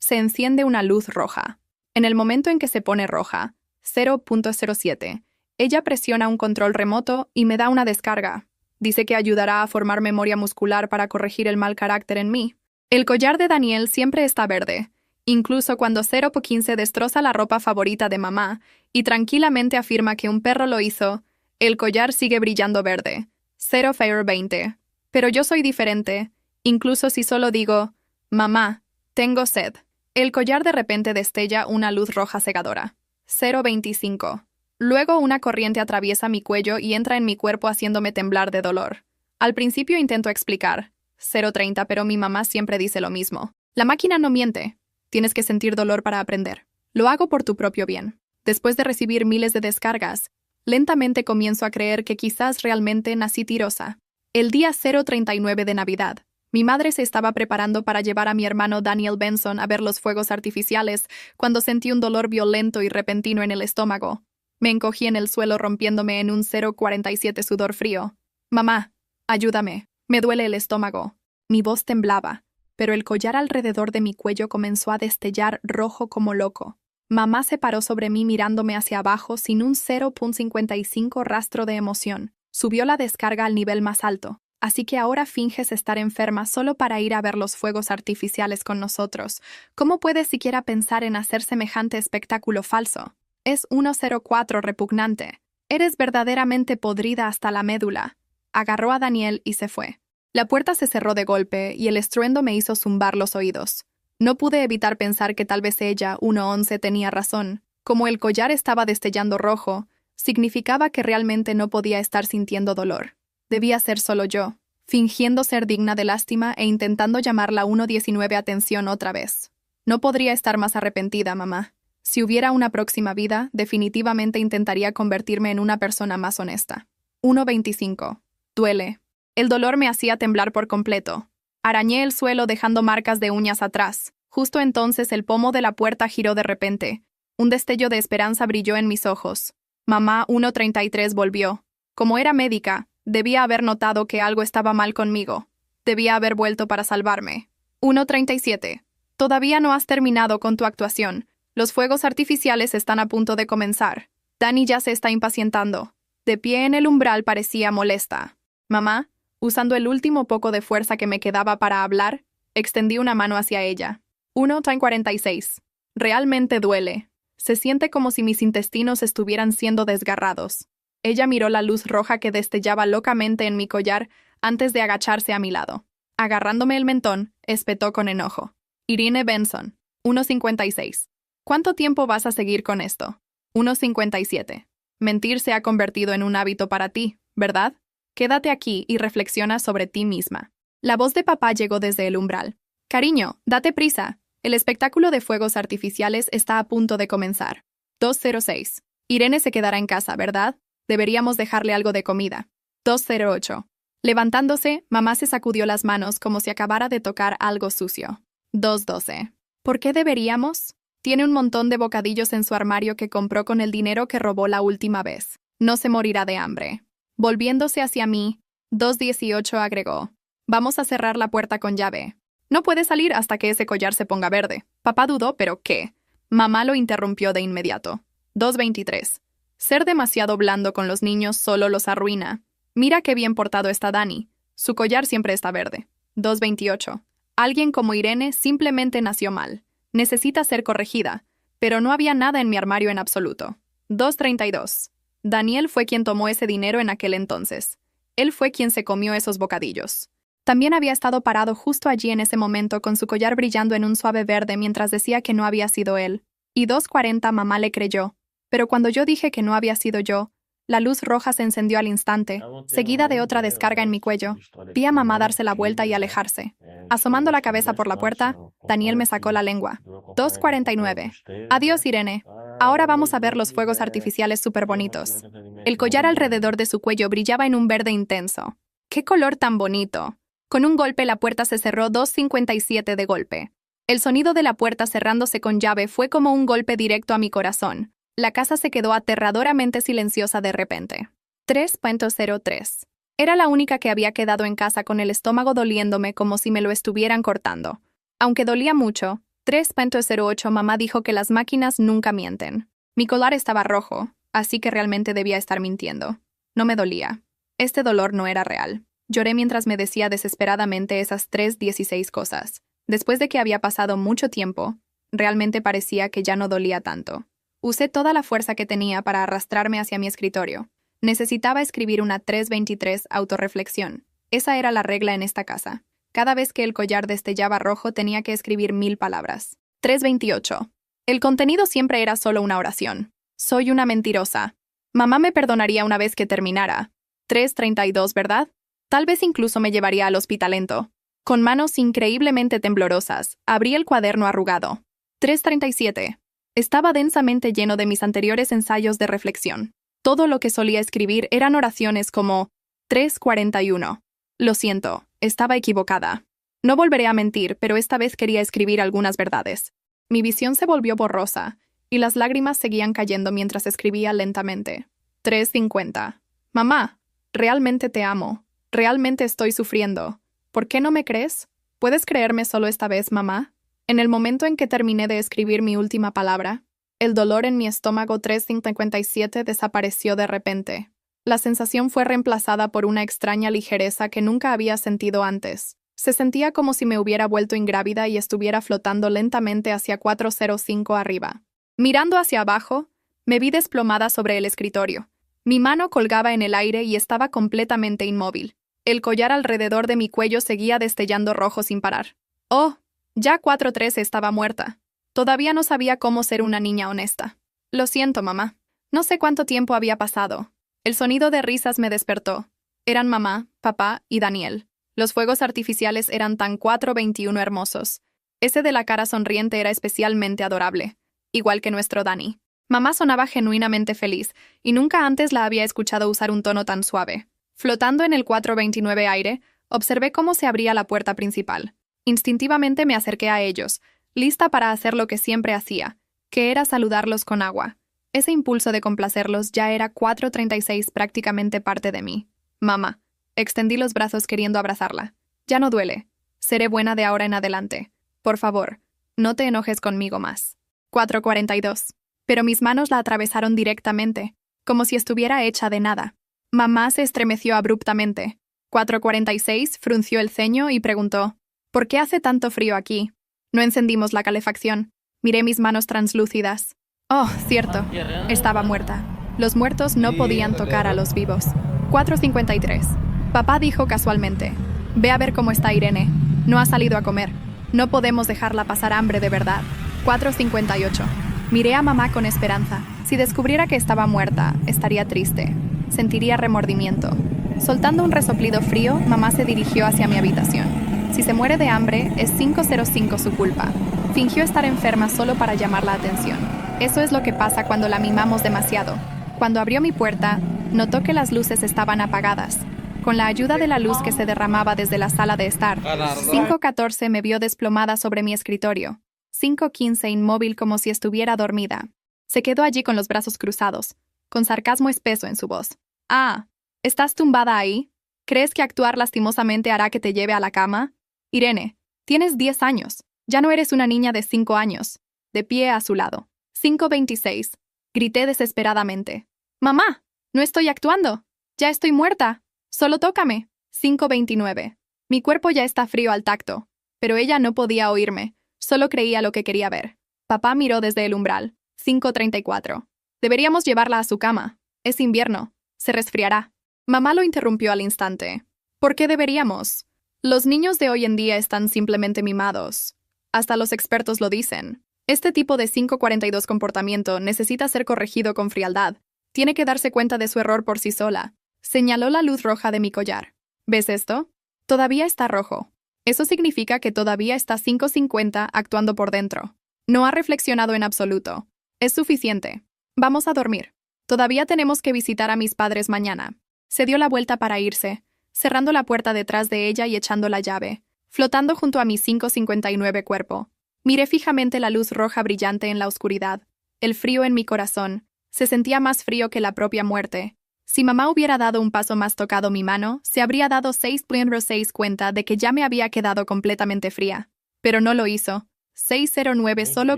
Se enciende una luz roja. En el momento en que se pone roja, 0.07, ella presiona un control remoto y me da una descarga. Dice que ayudará a formar memoria muscular para corregir el mal carácter en mí. El collar de Daniel siempre está verde, incluso cuando 0.15 destroza la ropa favorita de mamá y tranquilamente afirma que un perro lo hizo, el collar sigue brillando verde. 0.20. Pero yo soy diferente, incluso si solo digo, mamá, tengo sed. El collar de repente destella una luz roja cegadora. 0.25. Luego una corriente atraviesa mi cuello y entra en mi cuerpo haciéndome temblar de dolor. Al principio intento explicar. 0.30, pero mi mamá siempre dice lo mismo. La máquina no miente. Tienes que sentir dolor para aprender. Lo hago por tu propio bien. Después de recibir miles de descargas, lentamente comienzo a creer que quizás realmente nací tirosa. El día 0.39 de Navidad, mi madre se estaba preparando para llevar a mi hermano Daniel Benson a ver los fuegos artificiales cuando sentí un dolor violento y repentino en el estómago. Me encogí en el suelo rompiéndome en un 0.47 sudor frío. Mamá, ayúdame. Me duele el estómago. Mi voz temblaba, pero el collar alrededor de mi cuello comenzó a destellar rojo como loco. Mamá se paró sobre mí mirándome hacia abajo sin un 0.55 rastro de emoción. Subió la descarga al nivel más alto, así que ahora finges estar enferma solo para ir a ver los fuegos artificiales con nosotros. ¿Cómo puedes siquiera pensar en hacer semejante espectáculo falso? Es 1.04 repugnante. Eres verdaderamente podrida hasta la médula. Agarró a Daniel y se fue. La puerta se cerró de golpe y el estruendo me hizo zumbar los oídos. No pude evitar pensar que tal vez ella, 1.11, tenía razón. Como el collar estaba destellando rojo, significaba que realmente no podía estar sintiendo dolor. Debía ser solo yo, fingiendo ser digna de lástima e intentando llamar la 1.19 atención otra vez. No podría estar más arrepentida, mamá. Si hubiera una próxima vida, definitivamente intentaría convertirme en una persona más honesta. 1.25. Duele. El dolor me hacía temblar por completo. Arañé el suelo dejando marcas de uñas atrás. Justo entonces el pomo de la puerta giró de repente. Un destello de esperanza brilló en mis ojos. Mamá 1.33 volvió. Como era médica, debía haber notado que algo estaba mal conmigo. Debía haber vuelto para salvarme. 1.37. Todavía no has terminado con tu actuación. Los fuegos artificiales están a punto de comenzar. Dani ya se está impacientando. De pie en el umbral parecía molesta. Mamá, usando el último poco de fuerza que me quedaba para hablar, extendí una mano hacia ella. 1.46. Realmente duele. Se siente como si mis intestinos estuvieran siendo desgarrados. Ella miró la luz roja que destellaba locamente en mi collar antes de agacharse a mi lado. Agarrándome el mentón, espetó con enojo. Irene Benson. 1.56. ¿Cuánto tiempo vas a seguir con esto? 1.57. Mentir se ha convertido en un hábito para ti, ¿verdad? Quédate aquí y reflexiona sobre ti misma. La voz de papá llegó desde el umbral. Cariño, date prisa. El espectáculo de fuegos artificiales está a punto de comenzar. 2.06. Irene se quedará en casa, ¿verdad? Deberíamos dejarle algo de comida. 2.08. Levantándose, mamá se sacudió las manos como si acabara de tocar algo sucio. 2.12. ¿Por qué deberíamos? Tiene un montón de bocadillos en su armario que compró con el dinero que robó la última vez. No se morirá de hambre. Volviéndose hacia mí, 2.18 agregó. Vamos a cerrar la puerta con llave. No puede salir hasta que ese collar se ponga verde. Papá dudó, pero ¿qué? Mamá lo interrumpió de inmediato. 2.23. Ser demasiado blando con los niños solo los arruina. Mira qué bien portado está Dani. Su collar siempre está verde. 2.28. Alguien como Irene simplemente nació mal. Necesita ser corregida, pero no había nada en mi armario en absoluto. 2.32. Daniel fue quien tomó ese dinero en aquel entonces. Él fue quien se comió esos bocadillos. También había estado parado justo allí en ese momento con su collar brillando en un suave verde mientras decía que no había sido él. Y 2.40 mamá le creyó. Pero cuando yo dije que no había sido yo, la luz roja se encendió al instante, seguida de otra descarga en mi cuello. Vi a mamá darse la vuelta y alejarse. Asomando la cabeza por la puerta, Daniel me sacó la lengua. 2.49. Adiós, Irene. Ahora vamos a ver los fuegos artificiales súper bonitos. El collar alrededor de su cuello brillaba en un verde intenso. ¡Qué color tan bonito! Con un golpe la puerta se cerró 2.57 de golpe. El sonido de la puerta cerrándose con llave fue como un golpe directo a mi corazón. La casa se quedó aterradoramente silenciosa de repente. 3.03. Era la única que había quedado en casa con el estómago doliéndome como si me lo estuvieran cortando. Aunque dolía mucho, 3.08 Mamá dijo que las máquinas nunca mienten. Mi collar estaba rojo, así que realmente debía estar mintiendo. No me dolía. Este dolor no era real. Lloré mientras me decía desesperadamente esas 3:16 cosas. Después de que había pasado mucho tiempo, realmente parecía que ya no dolía tanto. Usé toda la fuerza que tenía para arrastrarme hacia mi escritorio. Necesitaba escribir una 3:23 autorreflexión. Esa era la regla en esta casa. Cada vez que el collar destellaba rojo tenía que escribir 1000 palabras. 3:28. El contenido siempre era solo una oración. Soy una mentirosa. Mamá me perdonaría una vez que terminara. 3:32, ¿verdad? Tal vez incluso me llevaría al hospital lento. Con manos increíblemente temblorosas, abrí el cuaderno arrugado. 3:37. Estaba densamente lleno de mis anteriores ensayos de reflexión. Todo lo que solía escribir eran oraciones como 3:41. Lo siento, estaba equivocada. No volveré a mentir, pero esta vez quería escribir algunas verdades. Mi visión se volvió borrosa, y las lágrimas seguían cayendo mientras escribía lentamente. 3:50. Mamá, realmente te amo. Realmente estoy sufriendo. ¿Por qué no me crees? ¿Puedes creerme solo esta vez, mamá? En el momento en que terminé de escribir mi última palabra, el dolor en mi estómago 3:57 desapareció de repente. La sensación fue reemplazada por una extraña ligereza que nunca había sentido antes. Se sentía como si me hubiera vuelto ingrávida y estuviera flotando lentamente hacia 4:05 arriba. Mirando hacia abajo, me vi desplomada sobre el escritorio. Mi mano colgaba en el aire y estaba completamente inmóvil. El collar alrededor de mi cuello seguía destellando rojo sin parar. Oh, ya 4:13 estaba muerta. Todavía no sabía cómo ser una niña honesta. Lo siento, mamá. No sé cuánto tiempo había pasado. El sonido de risas me despertó. Eran mamá, papá y Daniel. Los fuegos artificiales eran tan 4:21 hermosos. Ese de la cara sonriente era especialmente adorable, igual que nuestro Dani. Mamá sonaba genuinamente feliz, y nunca antes la había escuchado usar un tono tan suave. Flotando en el 4:29 aire, observé cómo se abría la puerta principal. Instintivamente me acerqué a ellos, lista para hacer lo que siempre hacía, que era saludarlos con agua. Ese impulso de complacerlos ya era 4:36 prácticamente parte de mí. Mamá. Extendí los brazos queriendo abrazarla. Ya no duele. Seré buena de ahora en adelante. Por favor, no te enojes conmigo más. 4:42. Pero mis manos la atravesaron directamente, como si estuviera hecha de nada. Mamá se estremeció abruptamente. 4:46 frunció el ceño y preguntó, ¿por qué hace tanto frío aquí? No encendimos la calefacción. Miré mis manos translúcidas. Oh, cierto. Estaba muerta. Los muertos no podían tocar a los vivos. 4:53. Papá dijo casualmente, ve a ver cómo está Irene. No ha salido a comer. No podemos dejarla pasar hambre de verdad. 4:58. Miré a mamá con esperanza. Si descubriera que estaba muerta, estaría triste. Sentiría remordimiento. Soltando un resoplido frío, mamá se dirigió hacia mi habitación. Si se muere de hambre, es 5:05 su culpa. Fingió estar enferma solo para llamar la atención. Eso es lo que pasa cuando la mimamos demasiado. Cuando abrió mi puerta, notó que las luces estaban apagadas. Con la ayuda de la luz que se derramaba desde la sala de estar, 5:14 me vio desplomada sobre mi escritorio. 5:15 inmóvil como si estuviera dormida. Se quedó allí con los brazos cruzados, con sarcasmo espeso en su voz. Ah, ¿estás tumbada ahí? ¿Crees que actuar lastimosamente hará que te lleve a la cama? Irene, tienes 10 años. Ya no eres una niña de 5 años. De pie a su lado. 5:26. Grité desesperadamente. ¡Mamá! ¡No estoy actuando! ¡Ya estoy muerta! ¡Solo tócame! 5:29. Mi cuerpo ya está frío al tacto, pero ella no podía oírme. Solo creía lo que quería ver. Papá miró desde el umbral. 5:34. Deberíamos llevarla a su cama. Es invierno. Se resfriará. Mamá lo interrumpió al instante. ¿Por qué deberíamos? Los niños de hoy en día están simplemente mimados. Hasta los expertos lo dicen. Este tipo de 5:42 comportamiento necesita ser corregido con frialdad. Tiene que darse cuenta de su error por sí sola. Señaló la luz roja de mi collar. ¿Ves esto? Todavía está rojo. Eso significa que todavía está 5:50 actuando por dentro. No ha reflexionado en absoluto. Es suficiente. Vamos a dormir. Todavía tenemos que visitar a mis padres mañana. Se dio la vuelta para irse, cerrando la puerta detrás de ella y echando la llave, flotando junto a mi 5:59 cuerpo. Miré fijamente la luz roja brillante en la oscuridad. El frío en mi corazón se sentía más frío que la propia muerte. Si mamá hubiera dado un paso más tocado mi mano, se habría dado 6.6 cuenta de que ya me había quedado completamente fría. Pero no lo hizo. 609 solo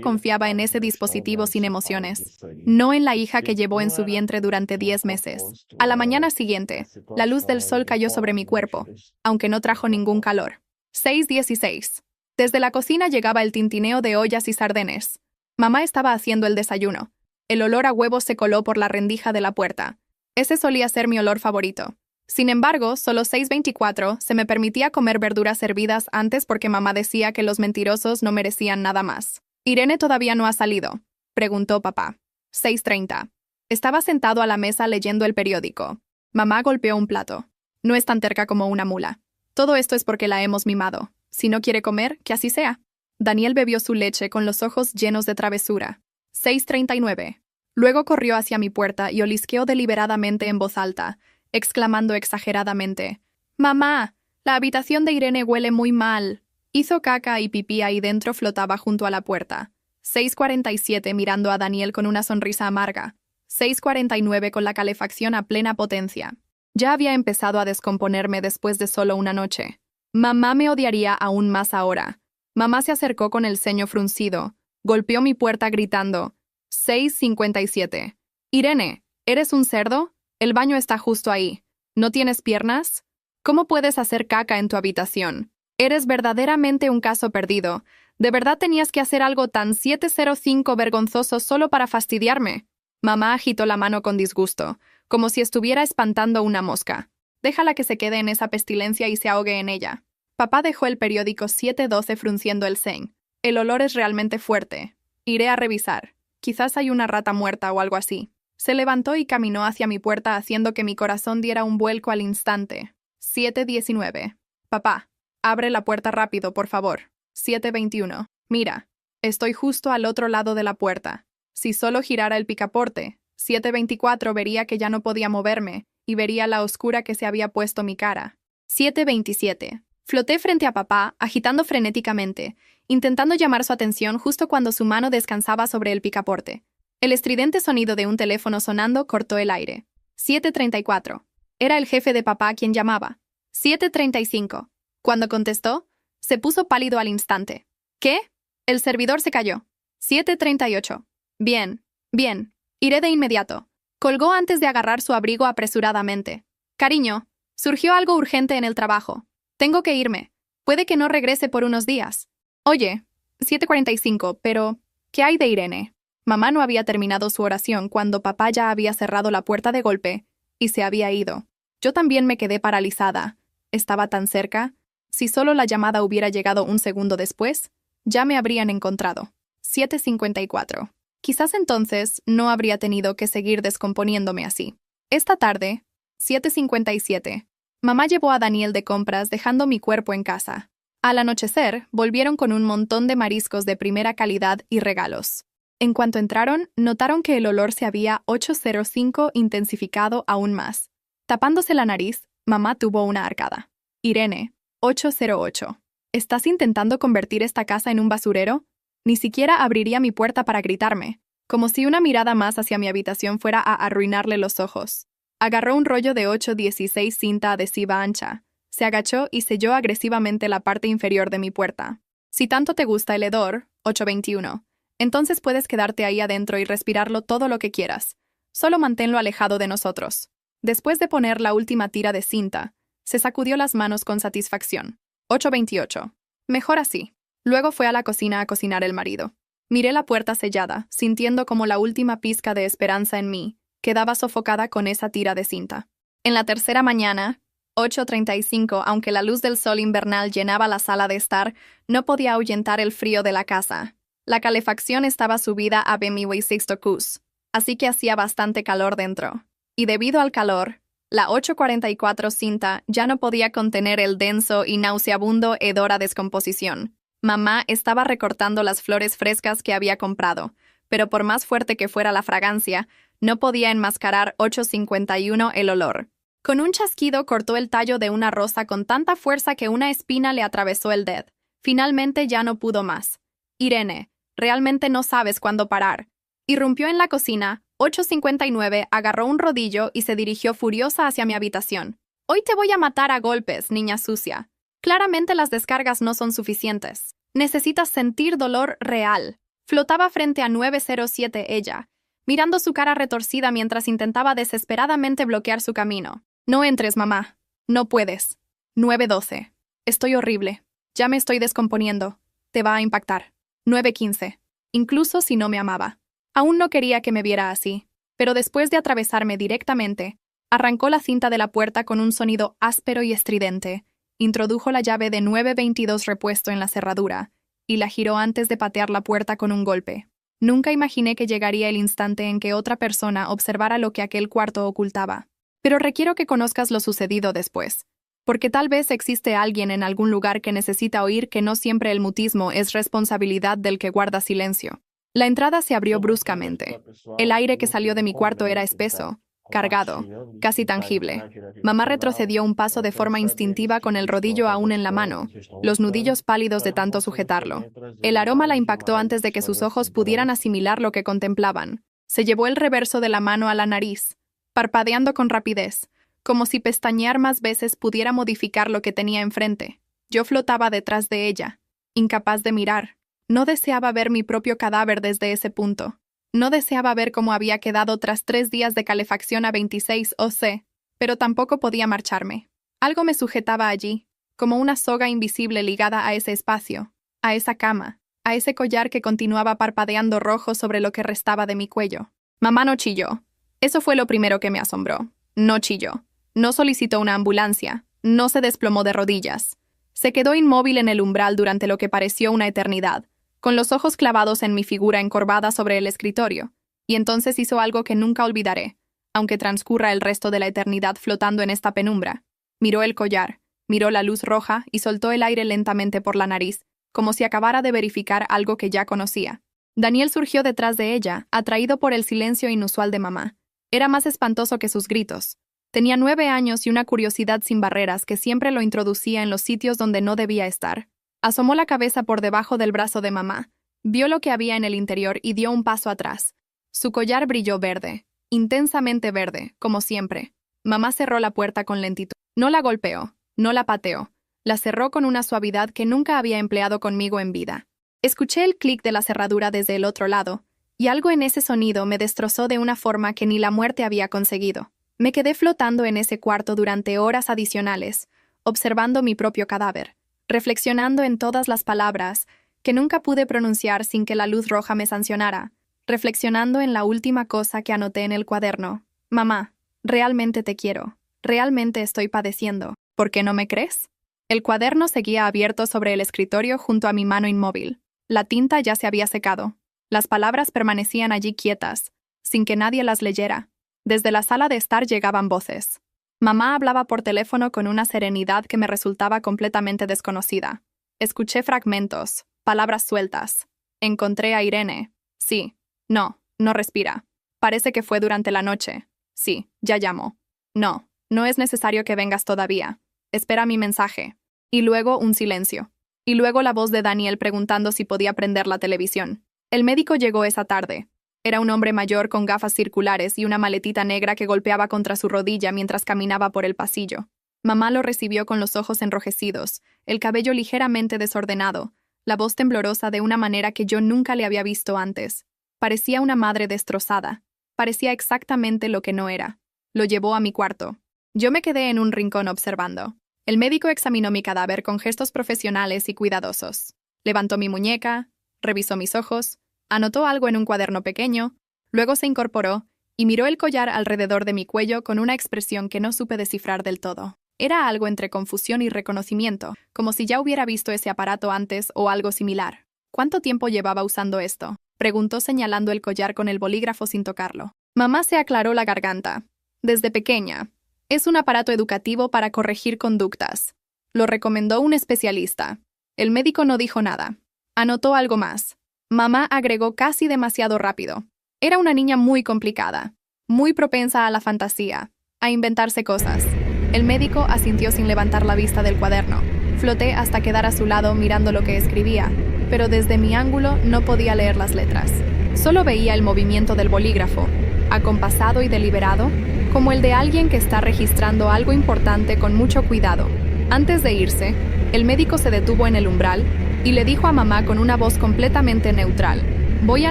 confiaba en ese dispositivo sin emociones, no en la hija que llevó en su vientre durante 10 meses. A la mañana siguiente, la luz del sol cayó sobre mi cuerpo, aunque no trajo ningún calor. 6:16. Desde la cocina llegaba el tintineo de ollas y sartenes. Mamá estaba haciendo el desayuno. El olor a huevos se coló por la rendija de la puerta. Ese solía ser mi olor favorito. Sin embargo, solo 6:24 se me permitía comer verduras hervidas antes porque mamá decía que los mentirosos no merecían nada más. «¿Irene todavía no ha salido?», preguntó papá. 6:30. Estaba sentado a la mesa leyendo el periódico. Mamá golpeó un plato. «No es tan terca como una mula. Todo esto es porque la hemos mimado. Si no quiere comer, que así sea». Daniel bebió su leche con los ojos llenos de travesura. 6:39. Luego corrió hacia mi puerta y olisqueó deliberadamente en voz alta, exclamando exageradamente: «¡Mamá! La habitación de Irene huele muy mal». Hizo caca y pipí ahí dentro, flotaba junto a la puerta. 6:47 mirando a Daniel con una sonrisa amarga. 6:49 con la calefacción a plena potencia. Ya había empezado a descomponerme después de solo una noche. Mamá me odiaría aún más ahora. Mamá se acercó con el ceño fruncido. Golpeó mi puerta gritando. 6:57. «Irene, ¿eres un cerdo? El baño está justo ahí. ¿No tienes piernas? ¿Cómo puedes hacer caca en tu habitación? Eres verdaderamente un caso perdido. ¿De verdad tenías que hacer algo tan 705 vergonzoso solo para fastidiarme?» Mamá agitó la mano con disgusto, como si estuviera espantando una mosca. «Déjala que se quede en esa pestilencia y se ahogue en ella». Papá dejó el periódico 7:12 frunciendo el ceño. «El olor es realmente fuerte. Iré a revisar. Quizás hay una rata muerta o algo así». Se levantó y caminó hacia mi puerta haciendo que mi corazón diera un vuelco al instante. 7:19. «Papá, abre la puerta rápido, por favor». 7:21. «Mira, estoy justo al otro lado de la puerta. Si solo girara el picaporte». 7:24 vería que ya no podía moverme y vería la oscura que se había puesto mi cara. 7:27. Floté frente a papá, agitando frenéticamente, intentando llamar su atención justo cuando su mano descansaba sobre el picaporte. El estridente sonido de un teléfono sonando cortó el aire. 7:34. Era el jefe de papá quien llamaba. 7:35. Cuando contestó, se puso pálido al instante. ¿Qué? El servidor se cayó. 7:38. Bien, bien. Iré de inmediato. Colgó antes de agarrar su abrigo apresuradamente. Cariño, surgió algo urgente en el trabajo. Tengo que irme. Puede que no regrese por unos días. Oye, 7:45, pero ¿qué hay de Irene? Mamá no había terminado su oración cuando papá ya había cerrado la puerta de golpe y se había ido. Yo también me quedé paralizada. Estaba tan cerca. Si solo la llamada hubiera llegado un segundo después, ya me habrían encontrado. 7:54. Quizás entonces no habría tenido que seguir descomponiéndome así. Esta tarde, 7:57, mamá llevó a Daniel de compras dejando mi cuerpo en casa. Al anochecer, volvieron con un montón de mariscos de primera calidad y regalos. En cuanto entraron, notaron que el olor se había 805 intensificado aún más. Tapándose la nariz, mamá tuvo una arcada. Irene, 808. ¿Estás intentando convertir esta casa en un basurero? Ni siquiera abriría mi puerta para gritarme, como si una mirada más hacia mi habitación fuera a arruinarle los ojos. Agarró un rollo de 816 cinta adhesiva ancha, se agachó y selló agresivamente la parte inferior de mi puerta. Si tanto te gusta el hedor, 821, entonces puedes quedarte ahí adentro y respirarlo todo lo que quieras. Solo manténlo alejado de nosotros. Después de poner la última tira de cinta, se sacudió las manos con satisfacción. 828. Mejor así. Luego fue a la cocina a cocinar el marido. Miré la puerta sellada, sintiendo como la última pizca de esperanza en mí quedaba sofocada con esa tira de cinta. En la tercera mañana, 8:35, aunque la luz del sol invernal llenaba la sala de estar, no podía ahuyentar el frío de la casa. La calefacción estaba subida a 26 grados, así que hacía bastante calor dentro. Y debido al calor, la 844 cinta ya no podía contener el denso y nauseabundo hedor a descomposición. Mamá estaba recortando las flores frescas que había comprado, pero por más fuerte que fuera la fragancia, no podía enmascarar 851 el olor. Con un chasquido cortó el tallo de una rosa con tanta fuerza que una espina le atravesó el dedo. Finalmente ya no pudo más. Irene, realmente no sabes cuándo parar. Irrumpió en la cocina, 8:59, agarró un rodillo y se dirigió furiosa hacia mi habitación. Hoy te voy a matar a golpes, niña sucia. Claramente las descargas no son suficientes. Necesitas sentir dolor real. Flotaba frente a 907 ella, mirando su cara retorcida mientras intentaba desesperadamente bloquear su camino. No entres, mamá. No puedes. 912. Estoy horrible. Ya me estoy descomponiendo. Te va a impactar. 915. Incluso si no me amaba. Aún no quería que me viera así, pero después de atravesarme directamente, arrancó la cinta de la puerta con un sonido áspero y estridente, introdujo la llave de 922 repuesto en la cerradura y la giró antes de patear la puerta con un golpe. Nunca imaginé que llegaría el instante en que otra persona observara lo que aquel cuarto ocultaba. Pero requiero que conozcas lo sucedido después, porque tal vez existe alguien en algún lugar que necesita oír que no siempre el mutismo es responsabilidad del que guarda silencio. La entrada se abrió bruscamente. El aire que salió de mi cuarto era espeso, cargado, casi tangible. Mamá retrocedió un paso de forma instintiva con el rodillo aún en la mano, los nudillos pálidos de tanto sujetarlo. El aroma la impactó antes de que sus ojos pudieran asimilar lo que contemplaban. Se llevó el reverso de la mano a la nariz, parpadeando con rapidez, como si pestañear más veces pudiera modificar lo que tenía enfrente. Yo flotaba detrás de ella, incapaz de mirar. No deseaba ver mi propio cadáver desde ese punto. No deseaba ver cómo había quedado tras 3 días de calefacción a 26 OC, pero tampoco podía marcharme. Algo me sujetaba allí, como una soga invisible ligada a ese espacio, a esa cama, a ese collar que continuaba parpadeando rojo sobre lo que restaba de mi cuello. Mamá no chilló. Eso fue lo primero que me asombró. No chilló. No solicitó una ambulancia. No se desplomó de rodillas. Se quedó inmóvil en el umbral durante lo que pareció una eternidad, con los ojos clavados en mi figura encorvada sobre el escritorio, y entonces hizo algo que nunca olvidaré, aunque transcurra el resto de la eternidad flotando en esta penumbra. Miró el collar, miró la luz roja y soltó el aire lentamente por la nariz, como si acabara de verificar algo que ya conocía. Daniel surgió detrás de ella, atraído por el silencio inusual de mamá. Era más espantoso que sus gritos. Tenía 9 años y una curiosidad sin barreras que siempre lo introducía en los sitios donde no debía estar. Asomó la cabeza por debajo del brazo de mamá, vio lo que había en el interior y dio un paso atrás. Su collar brilló verde, intensamente verde, como siempre. Mamá cerró la puerta con lentitud. No la golpeó, no la pateó. La cerró con una suavidad que nunca había empleado conmigo en vida. Escuché el clic de la cerradura desde el otro lado, y algo en ese sonido me destrozó de una forma que ni la muerte había conseguido. Me quedé flotando en ese cuarto durante horas adicionales, observando mi propio cadáver, reflexionando en todas las palabras que nunca pude pronunciar sin que la luz roja me sancionara, reflexionando en la última cosa que anoté en el cuaderno. Mamá, realmente te quiero, realmente estoy padeciendo. ¿Por qué no me crees? El cuaderno seguía abierto sobre el escritorio junto a mi mano inmóvil. La tinta ya se había secado. Las palabras permanecían allí quietas, sin que nadie las leyera. Desde la sala de estar llegaban voces. Mamá hablaba por teléfono con una serenidad que me resultaba completamente desconocida. Escuché fragmentos, palabras sueltas. Encontré a Irene. Sí. No, no respira. Parece que fue durante la noche. Sí, ya llamo. No, no es necesario que vengas todavía. Espera mi mensaje. Y luego un silencio. Y luego la voz de Daniel preguntando si podía prender la televisión. El médico llegó esa tarde. Era un hombre mayor con gafas circulares y una maletita negra que golpeaba contra su rodilla mientras caminaba por el pasillo. Mamá lo recibió con los ojos enrojecidos, el cabello ligeramente desordenado, la voz temblorosa de una manera que yo nunca le había visto antes. Parecía una madre destrozada. Parecía exactamente lo que no era. Lo llevó a mi cuarto. Yo me quedé en un rincón observando. El médico examinó mi cadáver con gestos profesionales y cuidadosos. Levantó mi muñeca, revisó mis ojos, anotó algo en un cuaderno pequeño, luego se incorporó y miró el collar alrededor de mi cuello con una expresión que no supe descifrar del todo. Era algo entre confusión y reconocimiento, como si ya hubiera visto ese aparato antes o algo similar. ¿Cuánto tiempo llevaba usando esto?, preguntó señalando el collar con el bolígrafo sin tocarlo. Mamá se aclaró la garganta. Desde pequeña. Es un aparato educativo para corregir conductas. Lo recomendó un especialista. El médico no dijo nada. Anotó algo más. Mamá agregó casi demasiado rápido. Era una niña muy complicada, muy propensa a la fantasía, a inventarse cosas. El médico asintió sin levantar la vista del cuaderno. Floté hasta quedar a su lado mirando lo que escribía, pero desde mi ángulo no podía leer las letras. Solo veía el movimiento del bolígrafo, acompasado y deliberado, como el de alguien que está registrando algo importante con mucho cuidado. Antes de irse, el médico se detuvo en el umbral y le dijo a mamá con una voz completamente neutral: voy a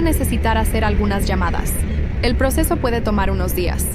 necesitar hacer algunas llamadas. El proceso puede tomar unos días.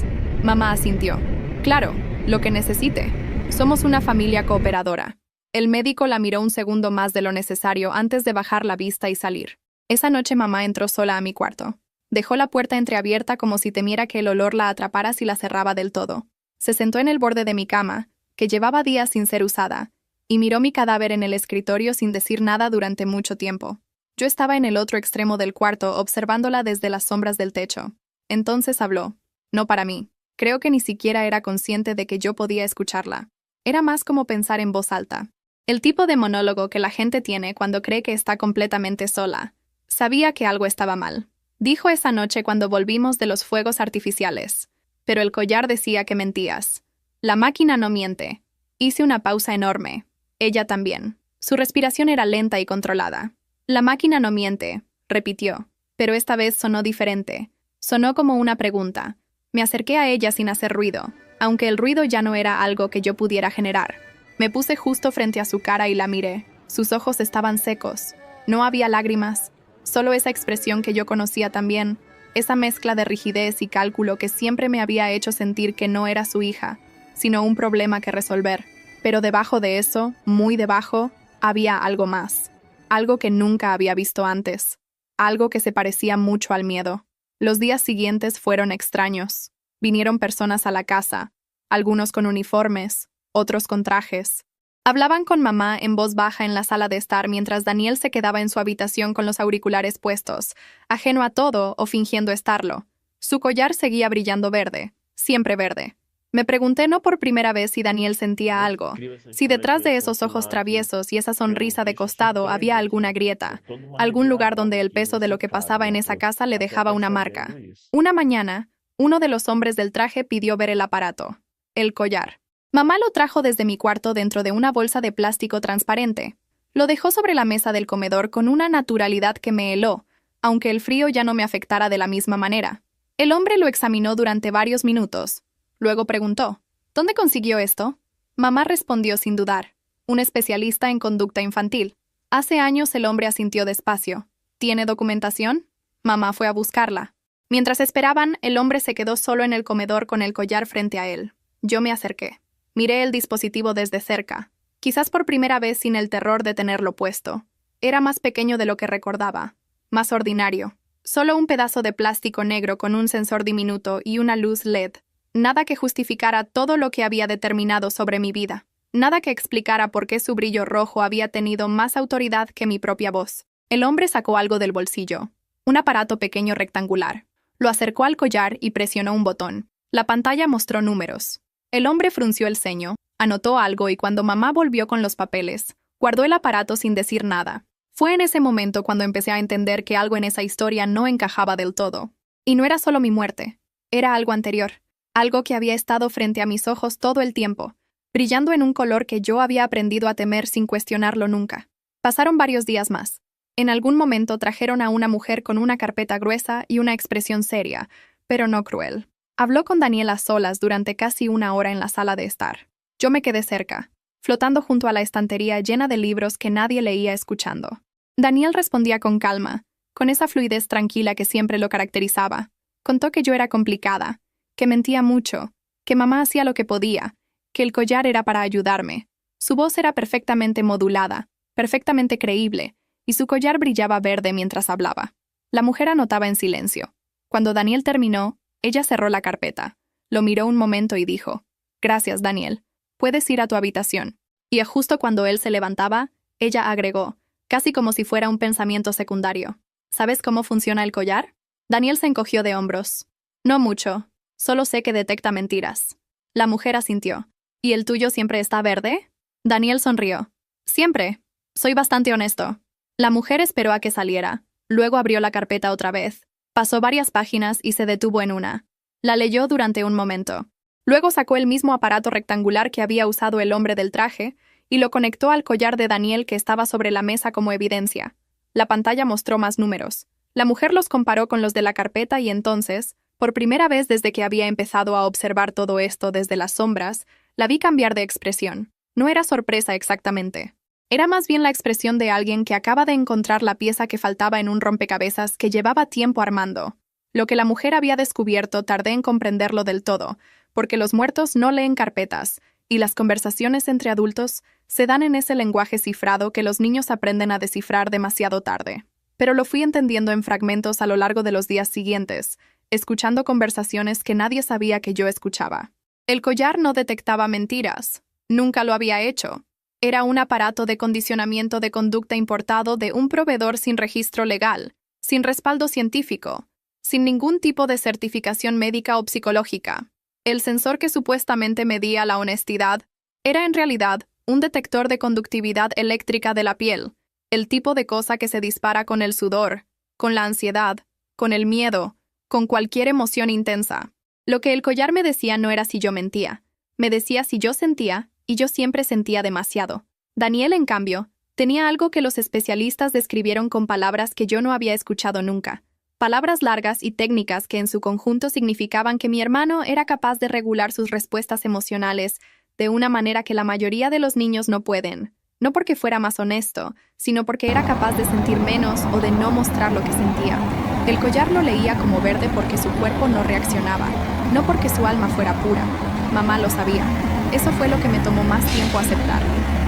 Mamá asintió. Claro, lo que necesite. Somos una familia cooperadora. El médico la miró un segundo más de lo necesario antes de bajar la vista y salir. Esa noche mamá entró sola a mi cuarto. Dejó la puerta entreabierta como si temiera que el olor la atrapara si la cerraba del todo. Se sentó en el borde de mi cama, que llevaba días sin ser usada, y miró mi cadáver en el escritorio sin decir nada durante mucho tiempo. Yo estaba en el otro extremo del cuarto observándola desde las sombras del techo. Entonces habló. No para mí. Creo que ni siquiera era consciente de que yo podía escucharla. Era más como pensar en voz alta. El tipo de monólogo que la gente tiene cuando cree que está completamente sola. Sabía que algo estaba mal. Dijo esa noche cuando volvimos de los fuegos artificiales. Pero el collar decía que mentías. La máquina no miente. Hice una pausa enorme. Ella también. Su respiración era lenta y controlada. La máquina no miente, repitió. Pero esta vez sonó diferente. Sonó como una pregunta. Me acerqué a ella sin hacer ruido, aunque el ruido ya no era algo que yo pudiera generar. Me puse justo frente a su cara y la miré. Sus ojos estaban secos. No había lágrimas. Solo esa expresión que yo conocía también, esa mezcla de rigidez y cálculo que siempre me había hecho sentir que no era su hija, sino un problema que resolver. Pero debajo de eso, muy debajo, había algo más. Algo que nunca había visto antes. Algo que se parecía mucho al miedo. Los días siguientes fueron extraños. Vinieron personas a la casa, algunos con uniformes, otros con trajes. Hablaban con mamá en voz baja en la sala de estar mientras Daniel se quedaba en su habitación con los auriculares puestos, ajeno a todo o fingiendo estarlo. Su collar seguía brillando verde, siempre verde. Me pregunté no por primera vez si Daniel sentía algo, si detrás de esos ojos traviesos y esa sonrisa de costado había alguna grieta, algún lugar donde el peso de lo que pasaba en esa casa le dejaba una marca. Una mañana, uno de los hombres del traje pidió ver el aparato, el collar. Mamá lo trajo desde mi cuarto dentro de una bolsa de plástico transparente. Lo dejó sobre la mesa del comedor con una naturalidad que me heló, aunque el frío ya no me afectara de la misma manera. El hombre lo examinó durante varios minutos. Luego preguntó, ¿dónde consiguió esto? Mamá respondió sin dudar, un especialista en conducta infantil. Hace años el hombre asintió despacio. ¿Tiene documentación? Mamá fue a buscarla. Mientras esperaban, el hombre se quedó solo en el comedor con el collar frente a él. Yo me acerqué. Miré el dispositivo desde cerca, quizás por primera vez sin el terror de tenerlo puesto. Era más pequeño de lo que recordaba, más ordinario. Solo un pedazo de plástico negro con un sensor diminuto y una luz LED. Nada que justificara todo lo que había determinado sobre mi vida. Nada que explicara por qué su brillo rojo había tenido más autoridad que mi propia voz. El hombre sacó algo del bolsillo. Un aparato pequeño rectangular. Lo acercó al collar y presionó un botón. La pantalla mostró números. El hombre frunció el ceño, anotó algo y cuando mamá volvió con los papeles, guardó el aparato sin decir nada. Fue en ese momento cuando empecé a entender que algo en esa historia no encajaba del todo. Y no era solo mi muerte. Era algo anterior. Algo que había estado frente a mis ojos todo el tiempo, brillando en un color que yo había aprendido a temer sin cuestionarlo nunca. Pasaron varios días más. En algún momento trajeron a una mujer con una carpeta gruesa y una expresión seria, pero no cruel. Habló con Daniel a solas durante casi una hora en la sala de estar. Yo me quedé cerca, flotando junto a la estantería llena de libros que nadie leía escuchando. Daniel respondía con calma, con esa fluidez tranquila que siempre lo caracterizaba. Contó que yo era complicada, que mentía mucho, que mamá hacía lo que podía, que el collar era para ayudarme. Su voz era perfectamente modulada, perfectamente creíble, y su collar brillaba verde mientras hablaba. La mujer anotaba en silencio. Cuando Daniel terminó, ella cerró la carpeta, lo miró un momento y dijo, «Gracias, Daniel. Puedes ir a tu habitación». Y justo cuando él se levantaba, ella agregó, casi como si fuera un pensamiento secundario, «¿Sabes cómo funciona el collar?» Daniel se encogió de hombros. «No mucho. Solo sé que detecta mentiras». La mujer asintió. «¿Y el tuyo siempre está verde?» Daniel sonrió. «Siempre. Soy bastante honesto». La mujer esperó a que saliera. Luego abrió la carpeta otra vez. Pasó varias páginas y se detuvo en una. La leyó durante un momento. Luego sacó el mismo aparato rectangular que había usado el hombre del traje y lo conectó al collar de Daniel que estaba sobre la mesa como evidencia. La pantalla mostró más números. La mujer los comparó con los de la carpeta y entonces, por primera vez desde que había empezado a observar todo esto desde las sombras, la vi cambiar de expresión. No era sorpresa exactamente. Era más bien la expresión de alguien que acaba de encontrar la pieza que faltaba en un rompecabezas que llevaba tiempo armando. Lo que la mujer había descubierto tardé en comprenderlo del todo, porque los muertos no leen carpetas, y las conversaciones entre adultos se dan en ese lenguaje cifrado que los niños aprenden a descifrar demasiado tarde. Pero lo fui entendiendo en fragmentos a lo largo de los días siguientes, escuchando conversaciones que nadie sabía que yo escuchaba. El collar no detectaba mentiras. Nunca lo había hecho. Era un aparato de condicionamiento de conducta importado de un proveedor sin registro legal, sin respaldo científico, sin ningún tipo de certificación médica o psicológica. El sensor que supuestamente medía la honestidad era en realidad un detector de conductividad eléctrica de la piel, el tipo de cosa que se dispara con el sudor, con la ansiedad, con el miedo, con cualquier emoción intensa. Lo que el collar me decía no era si yo mentía, me decía si yo sentía, y yo siempre sentía demasiado. Daniel, en cambio, tenía algo que los especialistas describieron con palabras que yo no había escuchado nunca. Palabras largas y técnicas que en su conjunto significaban que mi hermano era capaz de regular sus respuestas emocionales de una manera que la mayoría de los niños no pueden. No porque fuera más honesto, sino porque era capaz de sentir menos o de no mostrar lo que sentía. El collar lo leía como verde porque su cuerpo no reaccionaba, no porque su alma fuera pura. Mamá lo sabía. Eso fue lo que me tomó más tiempo aceptar.